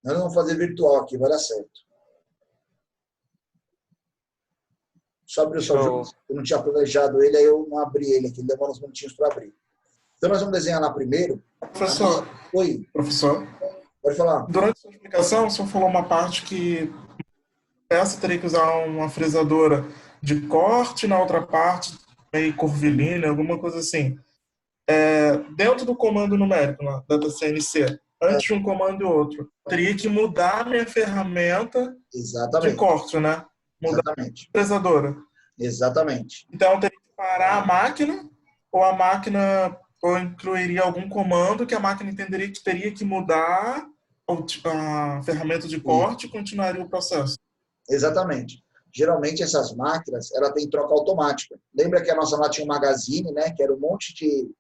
Speaker 1: Nós vamos fazer virtual aqui, vai dar certo. Só abrir o SolidWorks. Eu não tinha planejado ele, aí eu não abri ele aqui, ele demora uns minutinhos para abrir. Então nós vamos desenhar lá primeiro.
Speaker 2: Professor,
Speaker 1: Oi,
Speaker 2: professor,
Speaker 1: pode falar.
Speaker 2: durante a sua explicação, o senhor falou uma parte que a peça teria que usar uma fresadora de corte, na outra parte, meio curvilínea, alguma coisa assim. Dentro do comando numérico, lá, da CNC, antes de um comando e outro, teria que mudar a minha ferramenta de
Speaker 1: Exatamente.
Speaker 2: corte, né? Mudar
Speaker 1: Exatamente.
Speaker 2: a fresadora.
Speaker 1: Exatamente.
Speaker 2: Então, eu teria que parar a máquina, ou incluiria algum comando que a máquina entenderia que teria que mudar a ferramenta de corte e continuaria o processo.
Speaker 1: Exatamente. Geralmente essas máquinas, ela tem troca automática. Lembra que a nossa lá tinha um magazine, né, que era um monte de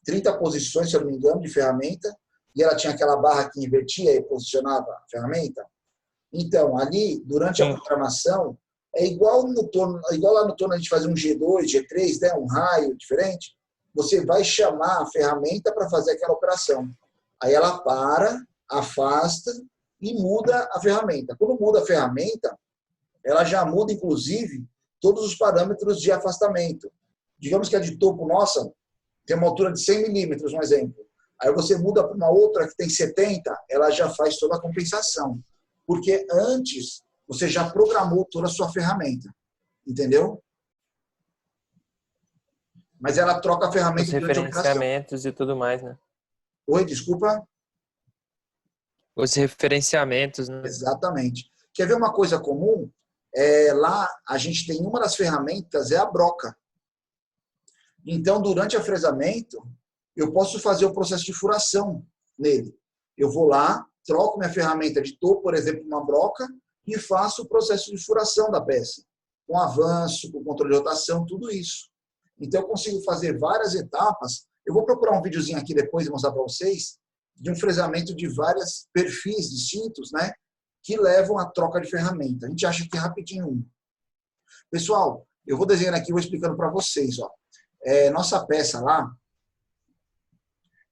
Speaker 1: 30 posições, se eu não me engano, de ferramenta, e ela tinha aquela barra que invertia e posicionava a ferramenta? Então, ali, durante a programação, é igual lá no torno a gente fazer um G2, G3, né, um raio diferente, você vai chamar a ferramenta para fazer aquela operação. Aí ela para, afasta e muda a ferramenta. Quando muda a ferramenta, ela já muda, inclusive, todos os parâmetros de afastamento. Digamos que a de topo nossa tem uma altura de 100 milímetros, um exemplo. Aí você muda para uma outra que tem 70, ela já faz toda a compensação. Porque antes, você já programou toda a sua ferramenta. Entendeu? Mas ela troca a ferramenta durante a operação.
Speaker 3: Os referenciamentos e tudo mais, né?
Speaker 1: Oi, desculpa?
Speaker 3: Os referenciamentos, né?
Speaker 1: Exatamente. Quer ver uma coisa comum? Lá a gente tem uma das ferramentas, é a broca. Então, durante o fresamento, eu posso fazer o processo de furação nele. Eu vou lá, troco minha ferramenta de topo, por exemplo, uma broca, e faço o processo de furação da peça. Com avanço, com controle de rotação, tudo isso. Então, eu consigo fazer várias etapas. Eu vou procurar um videozinho aqui depois e mostrar para vocês, de um fresamento de vários perfis distintos, né, que levam à troca de ferramenta. A gente acha que é rapidinho um. Pessoal, eu vou desenhando aqui e vou explicando para vocês. Ó. Nossa peça lá,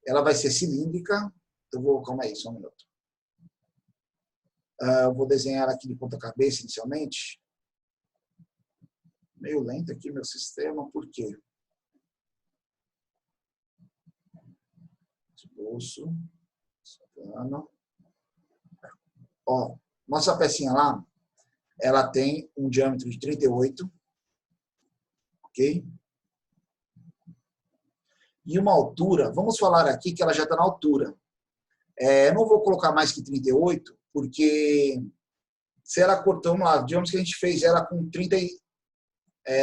Speaker 1: ela vai ser cilíndrica. Calma aí, só um minuto. Eu vou desenhar ela aqui de ponta cabeça inicialmente. Meio lento aqui meu sistema, por quê? Esboço. Ó, nossa pecinha lá, ela tem um diâmetro de 38, ok? E uma altura, vamos falar aqui que ela já está na altura. Eu não vou colocar mais que 38, porque se ela cortou, vamos lá, digamos que a gente fez ela com 30,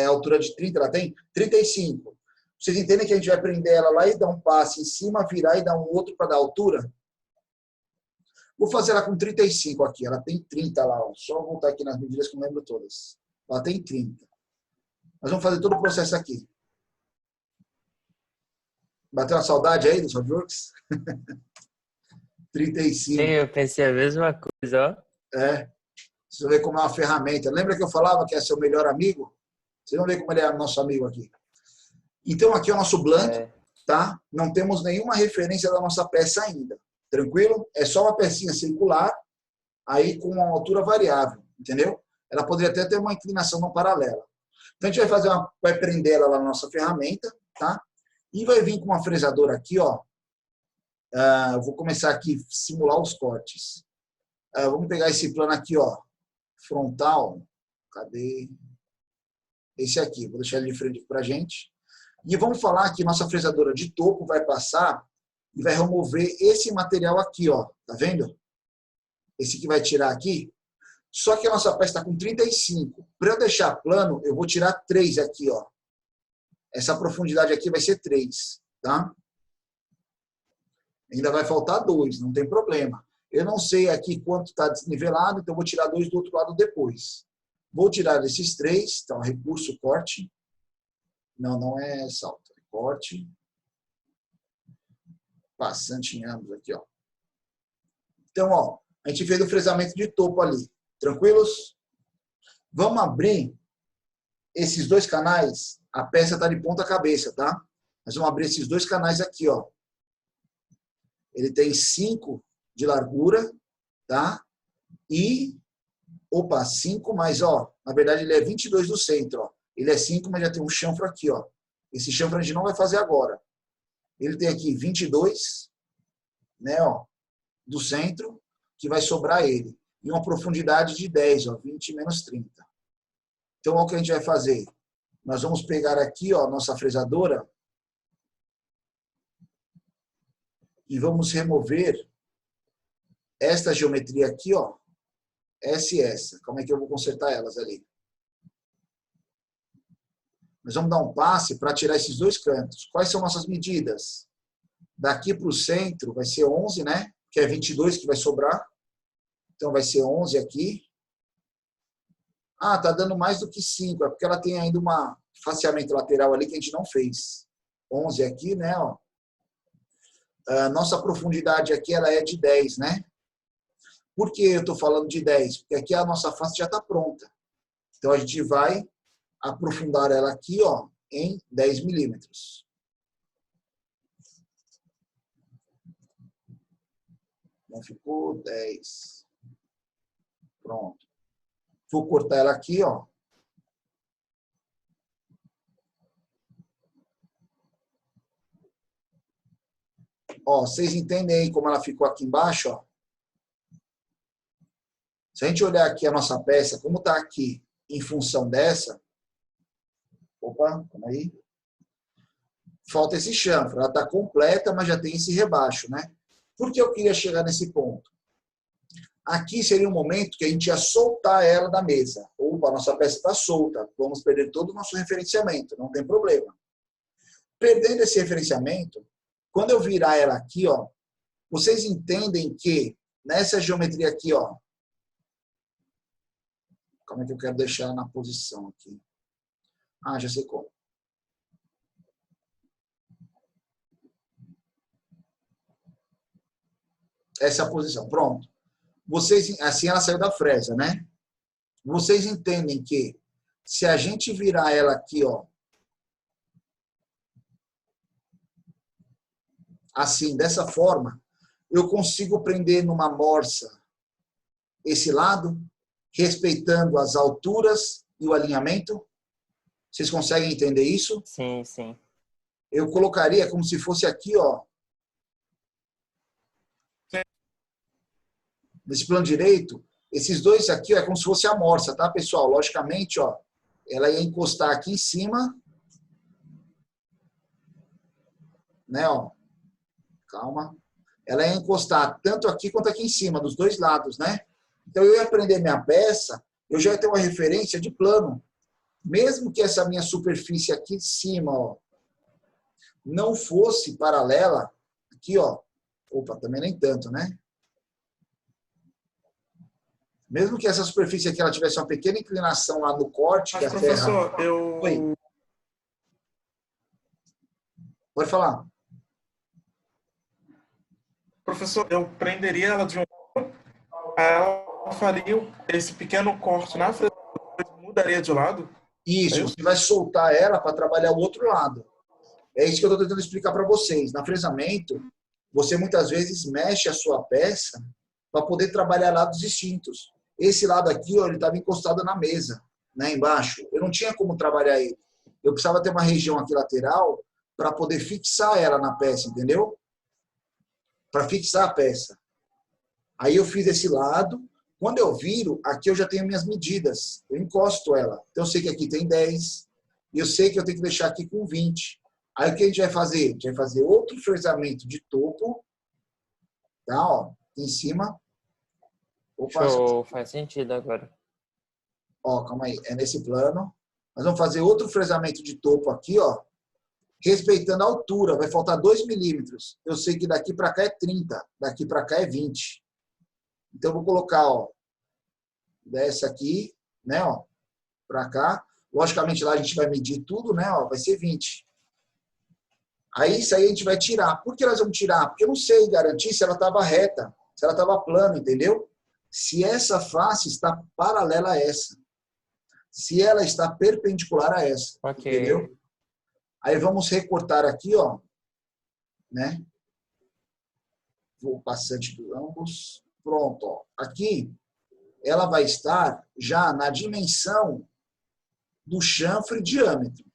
Speaker 1: altura de 30, ela tem 35. Vocês entendem que a gente vai prender ela lá e dar um passe em cima, virar e dar um outro para dar altura? Vou fazer ela com 35 aqui. Ela tem 30 lá. Ó. Só voltar aqui nas medidas que eu não lembro todas. Ela tem 30. Nós vamos fazer todo o processo aqui. Bateu uma saudade aí do SolidWorks? 35.
Speaker 3: Eu pensei a mesma coisa, ó.
Speaker 1: Vocês vão ver como é uma ferramenta. Lembra que eu falava que é seu melhor amigo? Vocês vão ver como ele é nosso amigo aqui. Então, aqui é o nosso blank, tá? Não temos nenhuma referência da nossa peça ainda. Tranquilo? É só uma pecinha circular, aí com uma altura variável, entendeu? Ela poderia até ter uma inclinação não paralela. Então, a gente vai prender ela lá na nossa ferramenta, tá? E vai vir com uma fresadora aqui, ó. Eu vou começar aqui a simular os cortes. Vamos pegar esse plano aqui, ó. Frontal. Cadê? Esse aqui. Vou deixar ele de frente para a gente. E vamos falar que nossa fresadora de topo vai passar e vai remover esse material aqui, ó. Tá vendo? Esse que vai tirar aqui. Só que a nossa peça está com 35. Para eu deixar plano, eu vou tirar 3 aqui, ó. Essa profundidade aqui vai ser 3, tá? Ainda vai faltar 2, não tem problema. Eu não sei aqui quanto está desnivelado, então vou tirar 2 do outro lado depois. Vou tirar esses 3, então recurso corte. Não é salto, é corte. Passante em ambos aqui, ó. Então, ó, a gente fez o fresamento de topo ali. Tranquilos? Vamos abrir esses 2 canais. A peça está de ponta cabeça, tá? Nós vamos abrir esses 2 canais aqui, ó. Ele tem 5 de largura, tá? E, 5 mais, ó, na verdade ele é 22 do centro, ó. Ele é 5, mas já tem um chanfro aqui, ó. Esse chanfro a gente não vai fazer agora. Ele tem aqui 22, né, ó, do centro, que vai sobrar ele. E uma profundidade de 10, ó, 20 menos 30. Então, olha o que a gente vai fazer. Nós vamos pegar aqui, ó, nossa fresadora e vamos remover esta geometria aqui, ó, essa e essa. Como é que eu vou consertar elas ali? Nós vamos dar um passe para tirar esses 2 cantos. Quais são nossas medidas? Daqui para o centro vai ser 11, né? Que é 22 que vai sobrar. Então vai ser 11 aqui. Tá dando mais do que 5. É porque ela tem ainda uma faceamento lateral ali que a gente não fez. 11 aqui, né? Ó. Nossa profundidade aqui ela é de 10, né? Por que eu estou falando de 10? Porque aqui a nossa face já está pronta. Então a gente vai aprofundar ela aqui, ó, em 10 milímetros. Não ficou 10. Pronto. Vou cortar ela aqui, ó. Ó, vocês entendem aí como ela ficou aqui embaixo, ó? Se a gente olhar aqui a nossa peça, como está aqui em função dessa, opa, calma aí. Falta esse chanfro. Ela está completa, mas já tem esse rebaixo, né? Por que eu queria chegar nesse ponto? Aqui seria um momento que a gente ia soltar ela da mesa. Opa, a nossa peça está solta. Vamos perder todo o nosso referenciamento. Não tem problema. Perdendo esse referenciamento, quando eu virar ela aqui, ó, vocês entendem que nessa geometria aqui, ó, como é que eu quero deixar ela na posição aqui? Já sei como. Essa é a posição. Pronto. Vocês, assim ela saiu da fresa, né? Vocês entendem que se a gente virar ela aqui, ó, assim, dessa forma, eu consigo prender numa morsa esse lado, respeitando as alturas e o alinhamento. Vocês conseguem entender isso?
Speaker 3: Sim, sim.
Speaker 1: Eu colocaria como se fosse aqui, ó. Nesse plano direito, esses 2 aqui ó, é como se fosse a morsa, tá, pessoal? Logicamente, ó, ela ia encostar aqui em cima, né, ó. Calma. Ela ia encostar tanto aqui quanto aqui em cima, dos 2 lados, né? Então, eu ia prender minha peça, eu já ia ter uma referência de plano. Mesmo que essa minha superfície aqui de cima, ó, não fosse paralela, aqui, ó, opa, também nem tanto, né? Mesmo que essa superfície aqui ela tivesse uma pequena inclinação lá no corte,
Speaker 2: Mas,
Speaker 1: que a
Speaker 2: professor,
Speaker 1: ferra... Oi. Pode falar.
Speaker 2: Professor, eu prenderia ela de um lado, ela faria esse pequeno corte na fresadora, depois mudaria de lado? É
Speaker 1: Isso,
Speaker 2: isso?
Speaker 1: você vai soltar ela para trabalhar o outro lado. É isso que eu estou tentando explicar para vocês. Na fresamento, você muitas vezes mexe a sua peça para poder trabalhar lados distintos. Esse lado aqui, ó, ele estava encostado na mesa, né, embaixo. Eu não tinha como trabalhar ele. Eu precisava ter uma região aqui lateral para poder fixar ela na peça, entendeu? Para fixar a peça. Aí eu fiz esse lado. Quando eu viro, aqui eu já tenho minhas medidas. Eu encosto ela. Então eu sei que aqui tem 10. E eu sei que eu tenho que deixar aqui com 20. Aí o que a gente vai fazer? A gente vai fazer outro fresamento de topo. Tá? Ó, em cima. Opa,
Speaker 3: Show, faz sentido agora.
Speaker 1: ó, calma aí. É nesse plano. Nós vamos fazer outro fresamento de topo aqui, ó. Respeitando a altura. Vai faltar 2 milímetros. Eu sei que daqui para cá é 30. Daqui para cá é 20. Então, eu vou colocar, ó, dessa aqui, né, ó, pra cá. Logicamente, lá a gente vai medir tudo, né, ó, vai ser 20. Aí, isso aí a gente vai tirar. Por que nós vamos tirar? Porque eu não sei garantir se ela estava reta, se ela estava plana, entendeu? Se essa face está paralela a essa. Se ela está perpendicular a essa,
Speaker 3: Ok.
Speaker 1: entendeu? Aí, vamos recortar aqui, ó, né? Vou passante por ambos. Pronto, ó. Aqui, ela vai estar já na dimensão do chanfre diâmetro,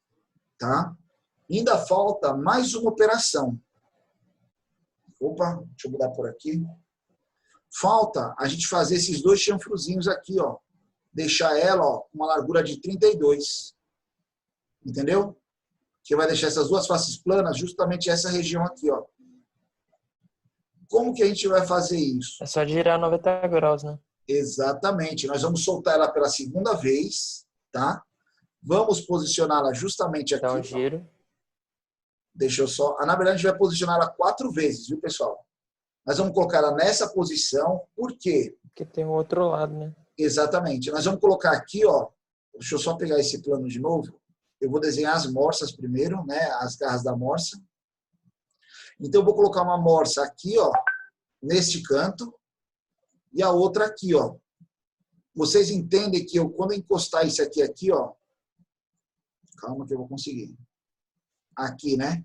Speaker 1: tá? Ainda falta mais uma operação. Opa, deixa eu mudar por aqui. Falta a gente fazer esses 2 chanfrozinhos aqui, ó. Deixar ela, ó, com uma largura de 32. Entendeu? Que vai deixar essas 2 faces planas, justamente essa região aqui, ó. Como que a gente vai fazer isso?
Speaker 3: É só girar 90 graus, né?
Speaker 1: Exatamente. Nós vamos soltar ela pela segunda vez, tá? Vamos posicioná-la justamente aqui.
Speaker 3: Dá um giro.
Speaker 1: Deixa eu só... Na verdade, a gente vai posicionar ela 4 vezes, viu, pessoal? Nós vamos colocar ela nessa posição. Por quê?
Speaker 3: Porque tem o outro lado, né?
Speaker 1: Exatamente. Nós vamos colocar aqui, ó. Deixa eu só pegar esse plano de novo. Eu vou desenhar as morsas primeiro, né? As garras da morsa. Então, eu vou colocar uma morsa aqui, ó. Neste canto. E a outra aqui, ó. Vocês entendem que eu, quando eu encostar isso aqui, ó. Calma que eu vou conseguir. Aqui, né?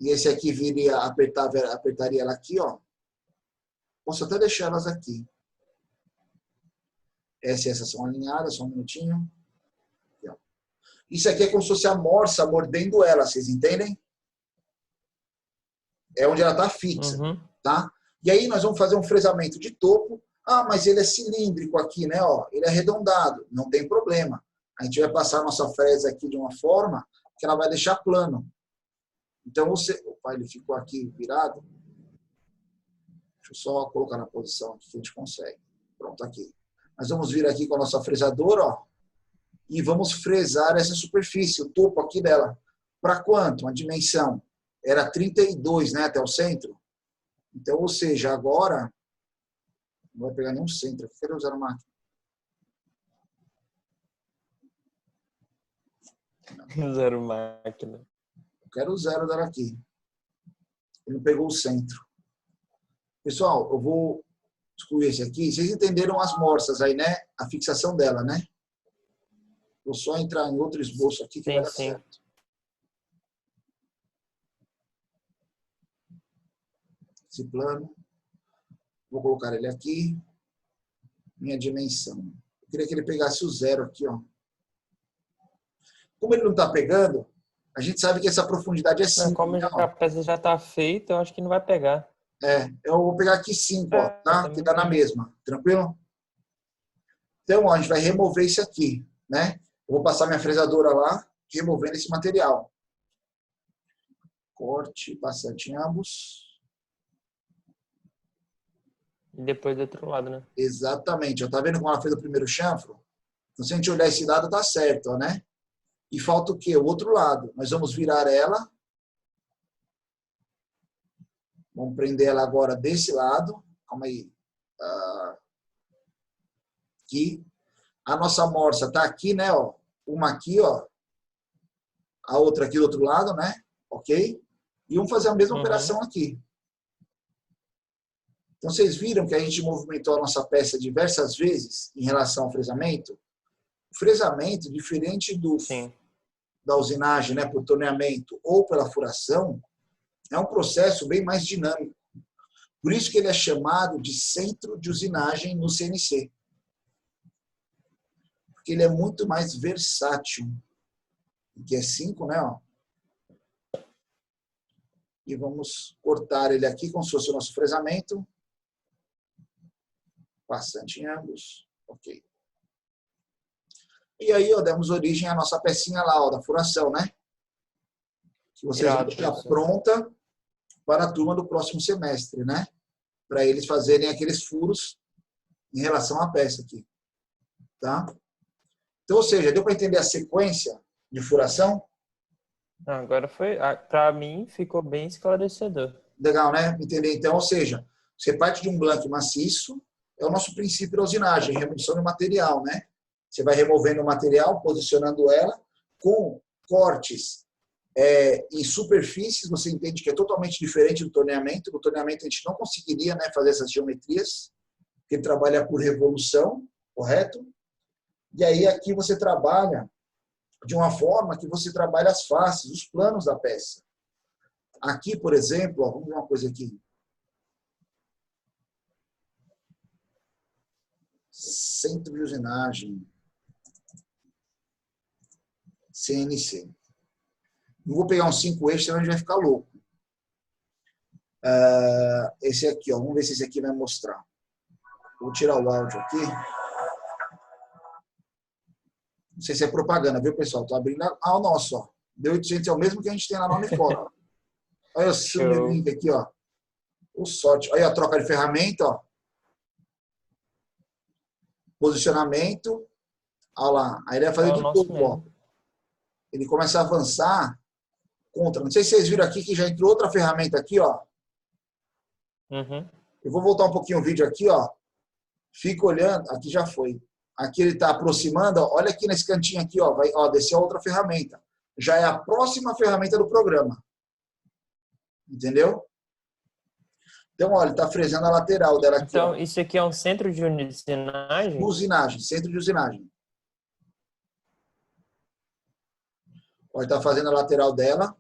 Speaker 1: E esse aqui viria, apertaria ela aqui, ó. Posso até deixar elas aqui. Essa e essa são alinhadas, só um minutinho. Aqui, ó. Isso aqui é como se fosse a morsa mordendo ela, vocês entendem? É onde ela está fixa, tá? E aí nós vamos fazer um fresamento de topo. Ah, mas ele é cilíndrico aqui, né? Ó, ele é arredondado. Não tem problema. A gente vai passar a nossa fresa aqui de uma forma que ela vai deixar plano. Então, você... Opa, ele ficou aqui virado. Deixa eu só colocar na posição aqui que a gente consegue. Pronto, aqui. Nós vamos vir aqui com a nossa fresadora, ó. E vamos fresar essa superfície, o topo aqui dela. Para quanto? Uma dimensão. Era 32, né? Até o centro. Então, ou seja, agora... Não vai pegar nenhum centro. Eu quero usar a máquina.
Speaker 3: Zero máquina.
Speaker 1: Eu quero o 0 dela aqui. Ele não pegou o centro. Pessoal, eu vou excluir esse aqui. Vocês entenderam as morsas aí, né? A fixação dela, né? Vou só entrar em outro esboço aqui que vai dar certo. Esse plano. Vou colocar ele aqui. Minha dimensão. Eu queria que ele pegasse o 0 aqui, ó. Como ele não está pegando, a gente sabe que essa profundidade é 5.
Speaker 3: Como a peça já está feita, eu acho que não vai pegar.
Speaker 1: Eu vou pegar aqui 5, ó, tá? Que dá na mesma. Tranquilo? Então, ó, a gente vai remover isso aqui, né? Eu vou passar minha fresadora lá, removendo esse material. Corte, passante em ambos.
Speaker 3: E depois do outro lado, né?
Speaker 1: Exatamente. Ó, tá vendo como ela fez o primeiro chanfro? Então, se a gente olhar esse lado, tá certo, ó, né? E falta o quê? O outro lado. Nós vamos virar ela. Vamos prender ela agora desse lado. Calma aí. Aqui. A nossa morsa está aqui, né? Ó. Uma aqui, ó. A outra aqui do outro lado, né? Ok? E vamos fazer a mesma operação aqui. Então, vocês viram que a gente movimentou a nossa peça diversas vezes em relação ao fresamento? O fresamento, diferente
Speaker 3: Sim.
Speaker 1: da usinagem, né, por torneamento ou pela furação, é um processo bem mais dinâmico. Por isso que ele é chamado de centro de usinagem no CNC. Porque ele é muito mais versátil. Que é 5, né? Ó. E vamos cortar ele aqui como se fosse o nosso fresamento. Passante em ambos. Ok. E aí, ó, demos origem à nossa pecinha lá, ó, da furação, né? Que vocês vão deixar pronta para a turma do próximo semestre, né? Para eles fazerem aqueles furos em relação à peça aqui. Tá? Então, ou seja, deu para entender a sequência de furação?
Speaker 3: Agora para mim, ficou bem esclarecedor.
Speaker 1: Legal, né? Entender então, ou seja, você parte de um blank maciço, é o nosso princípio da usinagem, remoção do material, né? Você vai removendo o material, posicionando ela com cortes em superfícies, você entende que é totalmente diferente do torneamento. No torneamento a gente não conseguiria, né, fazer essas geometrias, porque ele trabalha por revolução, correto? E aí aqui você trabalha de uma forma que você trabalha as faces, os planos da peça. Aqui, por exemplo, ó, vamos ver uma coisa aqui. Centro de usinagem. CNC. Não vou pegar um 5 eixos, senão a gente vai ficar louco. Esse aqui, ó, vamos ver se esse aqui vai mostrar. Vou tirar o áudio aqui. Não sei se é propaganda, viu, pessoal? Estou abrindo o nosso, ó. D800 é o mesmo que a gente tem lá na Unifor. Olha o seu link aqui, ó. O sorte. Olha a troca de ferramenta, ó. Posicionamento. Olha lá. Aí ele vai fazer de tudo, ó. Ele começa a avançar contra. Não sei se vocês viram aqui que já entrou outra ferramenta aqui, ó.
Speaker 3: Uhum.
Speaker 1: Eu vou voltar um pouquinho o vídeo aqui, ó. Fica olhando. Aqui já foi. Aqui ele está aproximando. Ó. Olha aqui nesse cantinho aqui, ó. Vai, ó, descer a outra ferramenta. Já é a próxima ferramenta do programa. Entendeu? Então, olha, ele está fresando a lateral dela aqui.
Speaker 3: Então,
Speaker 1: ó.
Speaker 3: isso aqui é um centro de usinagem?
Speaker 1: Usinagem, centro de usinagem. Ó, ele está fazendo a lateral dela.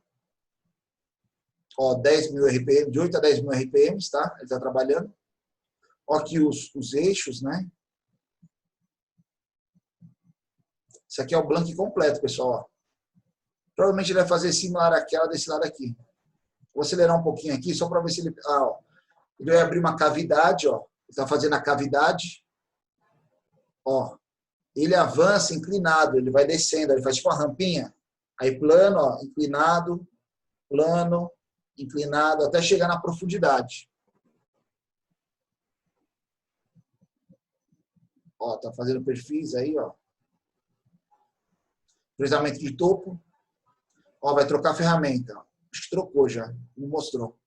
Speaker 1: Ó, 10.000 RPM, de 8 a 10.000 RPM, tá? Ele está trabalhando. Ó, aqui os eixos, né? Isso aqui é o blank completo, pessoal. Ó. Provavelmente ele vai fazer similar àquela desse lado aqui. Vou acelerar um pouquinho aqui, só para ver se ele... ó. Ele vai abrir uma cavidade, ó. Ele está fazendo a cavidade. Ó. Ele avança inclinado, ele vai descendo, ele faz tipo uma rampinha. Aí plano, ó, inclinado, plano, inclinado, até chegar na profundidade. Ó, tá fazendo perfis aí, ó. Fresamento de topo. Ó, vai trocar a ferramenta. Acho que trocou já, não mostrou.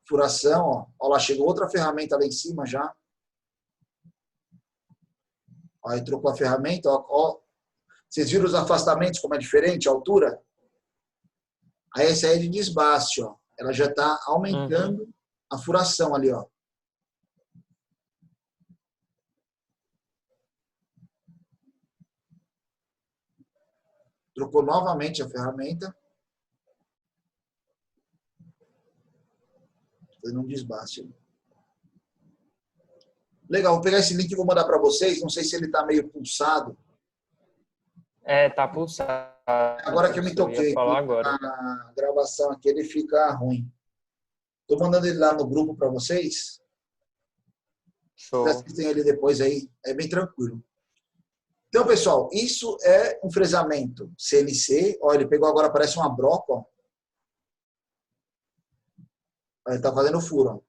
Speaker 1: Furação, ó. Ó, lá chegou outra ferramenta lá em cima já. Ó, aí trocou a ferramenta, ó, ó. Vocês viram os afastamentos, como é diferente a altura? Aí essa aí é de desbaste, ó. Ela já está aumentando a furação ali, ó. Trocou novamente a ferramenta. Fazendo um desbaste ali. Legal, vou pegar esse link e vou mandar para vocês. Não sei se ele está meio pulsado.
Speaker 3: É, tá pulsado.
Speaker 1: Agora que eu me toquei, a gravação aqui ele fica ruim. Estou mandando ele lá no grupo para vocês.
Speaker 3: Show.
Speaker 1: Vocês assistem ele depois aí, é bem tranquilo. Então, pessoal, isso é um fresamento CNC. Olha, ele pegou agora, parece uma broca, ó. Ele está fazendo furo, ó.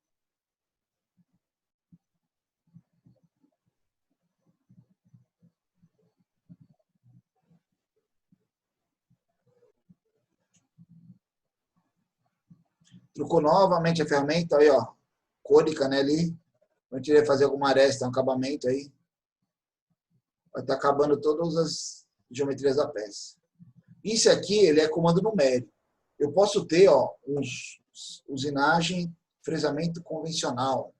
Speaker 1: Trocou novamente a ferramenta, aí, ó, cônica, né, ali. A gente vai fazer alguma aresta, um acabamento aí. Vai estar acabando todas as geometrias da peça. Isso aqui, ele é comando numérico. Eu posso ter, ó, usinagem, fresamento convencional.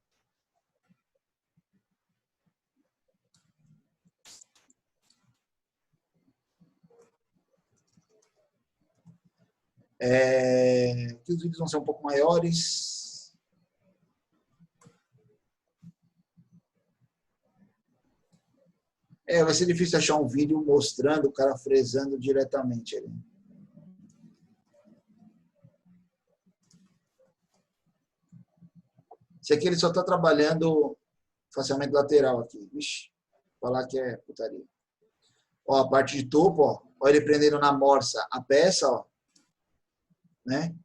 Speaker 1: Aqui os vídeos vão ser um pouco maiores. Vai ser difícil achar um vídeo mostrando o cara fresando diretamente ali. Esse aqui ele só está trabalhando faciamento lateral aqui. Vixe, falar que é putaria. Ó, a parte de topo, ó. Ó ele prendendo na morsa a peça, ó. Né?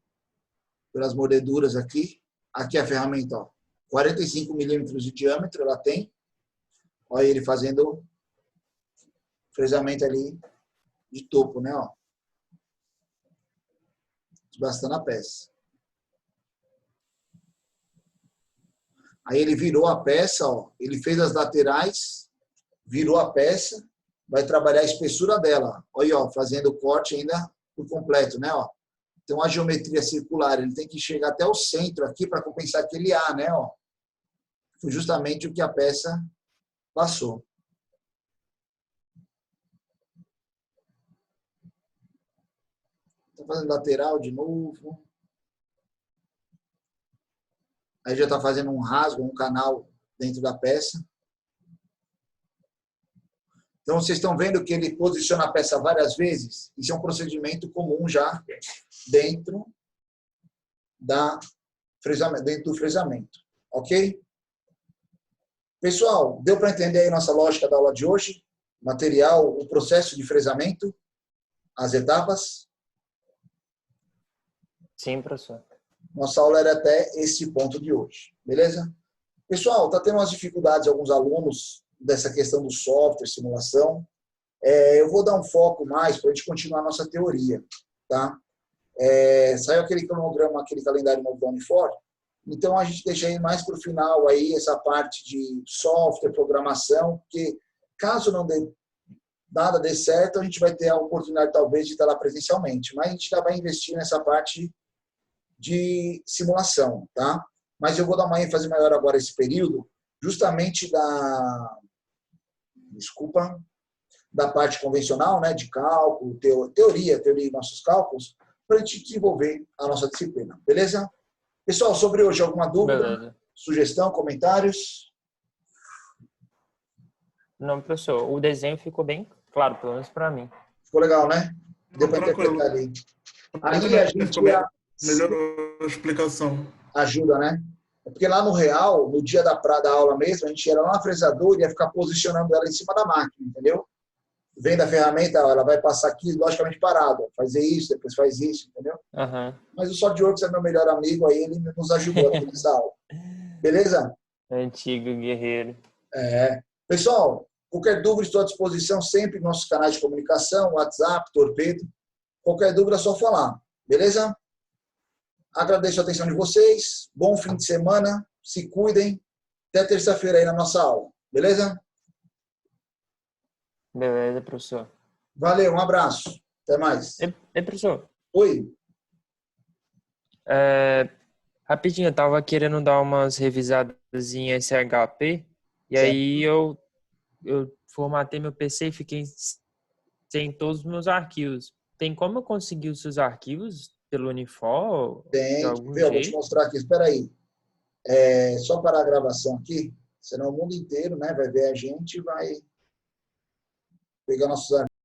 Speaker 1: Pelas mordeduras aqui. Aqui a ferramenta, ó. 45 milímetros de diâmetro ela tem. Olha ele fazendo fresamento ali de topo, né? Ó. Desbastando a peça. Aí ele virou a peça, ó. Ele fez as laterais, virou a peça, vai trabalhar a espessura dela. Olha, ó, fazendo o corte ainda por completo, né? Ó. Então, a geometria circular, ele tem que chegar até o centro aqui para compensar aquele A, né? Ó. Foi justamente o que a peça passou. Estou fazendo lateral de novo. Aí já está fazendo um rasgo, um canal dentro da peça. Então, vocês estão vendo que ele posiciona a peça várias vezes? Isso é um procedimento comum já dentro do fresamento. Ok? Pessoal, deu para entender aí nossa lógica da aula de hoje? Material, o processo de fresamento, as etapas?
Speaker 3: Sim, professor.
Speaker 1: Nossa aula era até esse ponto de hoje. Beleza? Pessoal, está tendo umas dificuldades alguns alunos dessa questão do software, simulação. Eu vou dar um foco mais para a gente continuar a nossa teoria. Tá? Saiu aquele cronograma, aquele calendário novo da Unifor. Então, a gente deixa aí mais para o final aí essa parte de software, programação, porque caso nada dê certo, a gente vai ter a oportunidade talvez de estar lá presencialmente. Mas a gente já vai investir nessa parte de simulação, tá? Mas eu vou dar uma ênfase maior agora esse período, justamente da parte convencional, né, de cálculo, teoria de nossos cálculos, para a gente desenvolver a nossa disciplina, beleza? Pessoal, sobre hoje, alguma dúvida,
Speaker 3: Beleza.
Speaker 1: sugestão, comentários?
Speaker 3: Não, professor, o desenho ficou bem claro, pelo menos para mim.
Speaker 1: Ficou legal, né? Deu para
Speaker 2: Tranquilo.
Speaker 1: interpretar ali. Aí a gente
Speaker 2: Melhorou a explicação.
Speaker 1: ajuda, né? É porque lá no real, no dia da aula mesmo, a gente ia lá na fresadora e ia ficar posicionando ela em cima da máquina, entendeu? Vem da ferramenta, ela vai passar aqui, logicamente parado. Fazer isso, depois faz isso, entendeu?
Speaker 3: Uhum.
Speaker 1: Mas o SolidWorks é meu melhor amigo, aí ele nos ajudou aqui nessa aula. Beleza?
Speaker 3: Antigo guerreiro.
Speaker 1: Pessoal, qualquer dúvida, estou à disposição sempre nos nossos canais de comunicação, WhatsApp, Torpedo. Qualquer dúvida é só falar. Beleza? Agradeço a atenção de vocês. Bom fim de semana. Se cuidem. Até terça-feira aí na nossa aula. Beleza?
Speaker 3: Beleza, professor.
Speaker 1: Valeu, um abraço. Até mais.
Speaker 3: Professor.
Speaker 1: Oi.
Speaker 3: Rapidinho, eu tava querendo dar umas revisadas em SHP e
Speaker 1: Certo.
Speaker 3: aí eu formatei meu PC e fiquei sem todos os meus arquivos. Tem como eu conseguir os seus arquivos pelo Unifor?
Speaker 1: Tem.
Speaker 3: De algum
Speaker 1: Eu vou te
Speaker 3: jeito?
Speaker 1: mostrar aqui. Espera aí. Só parar a gravação aqui. Senão o mundo inteiro, né, vai ver a gente e vai pegar nossos arquivos.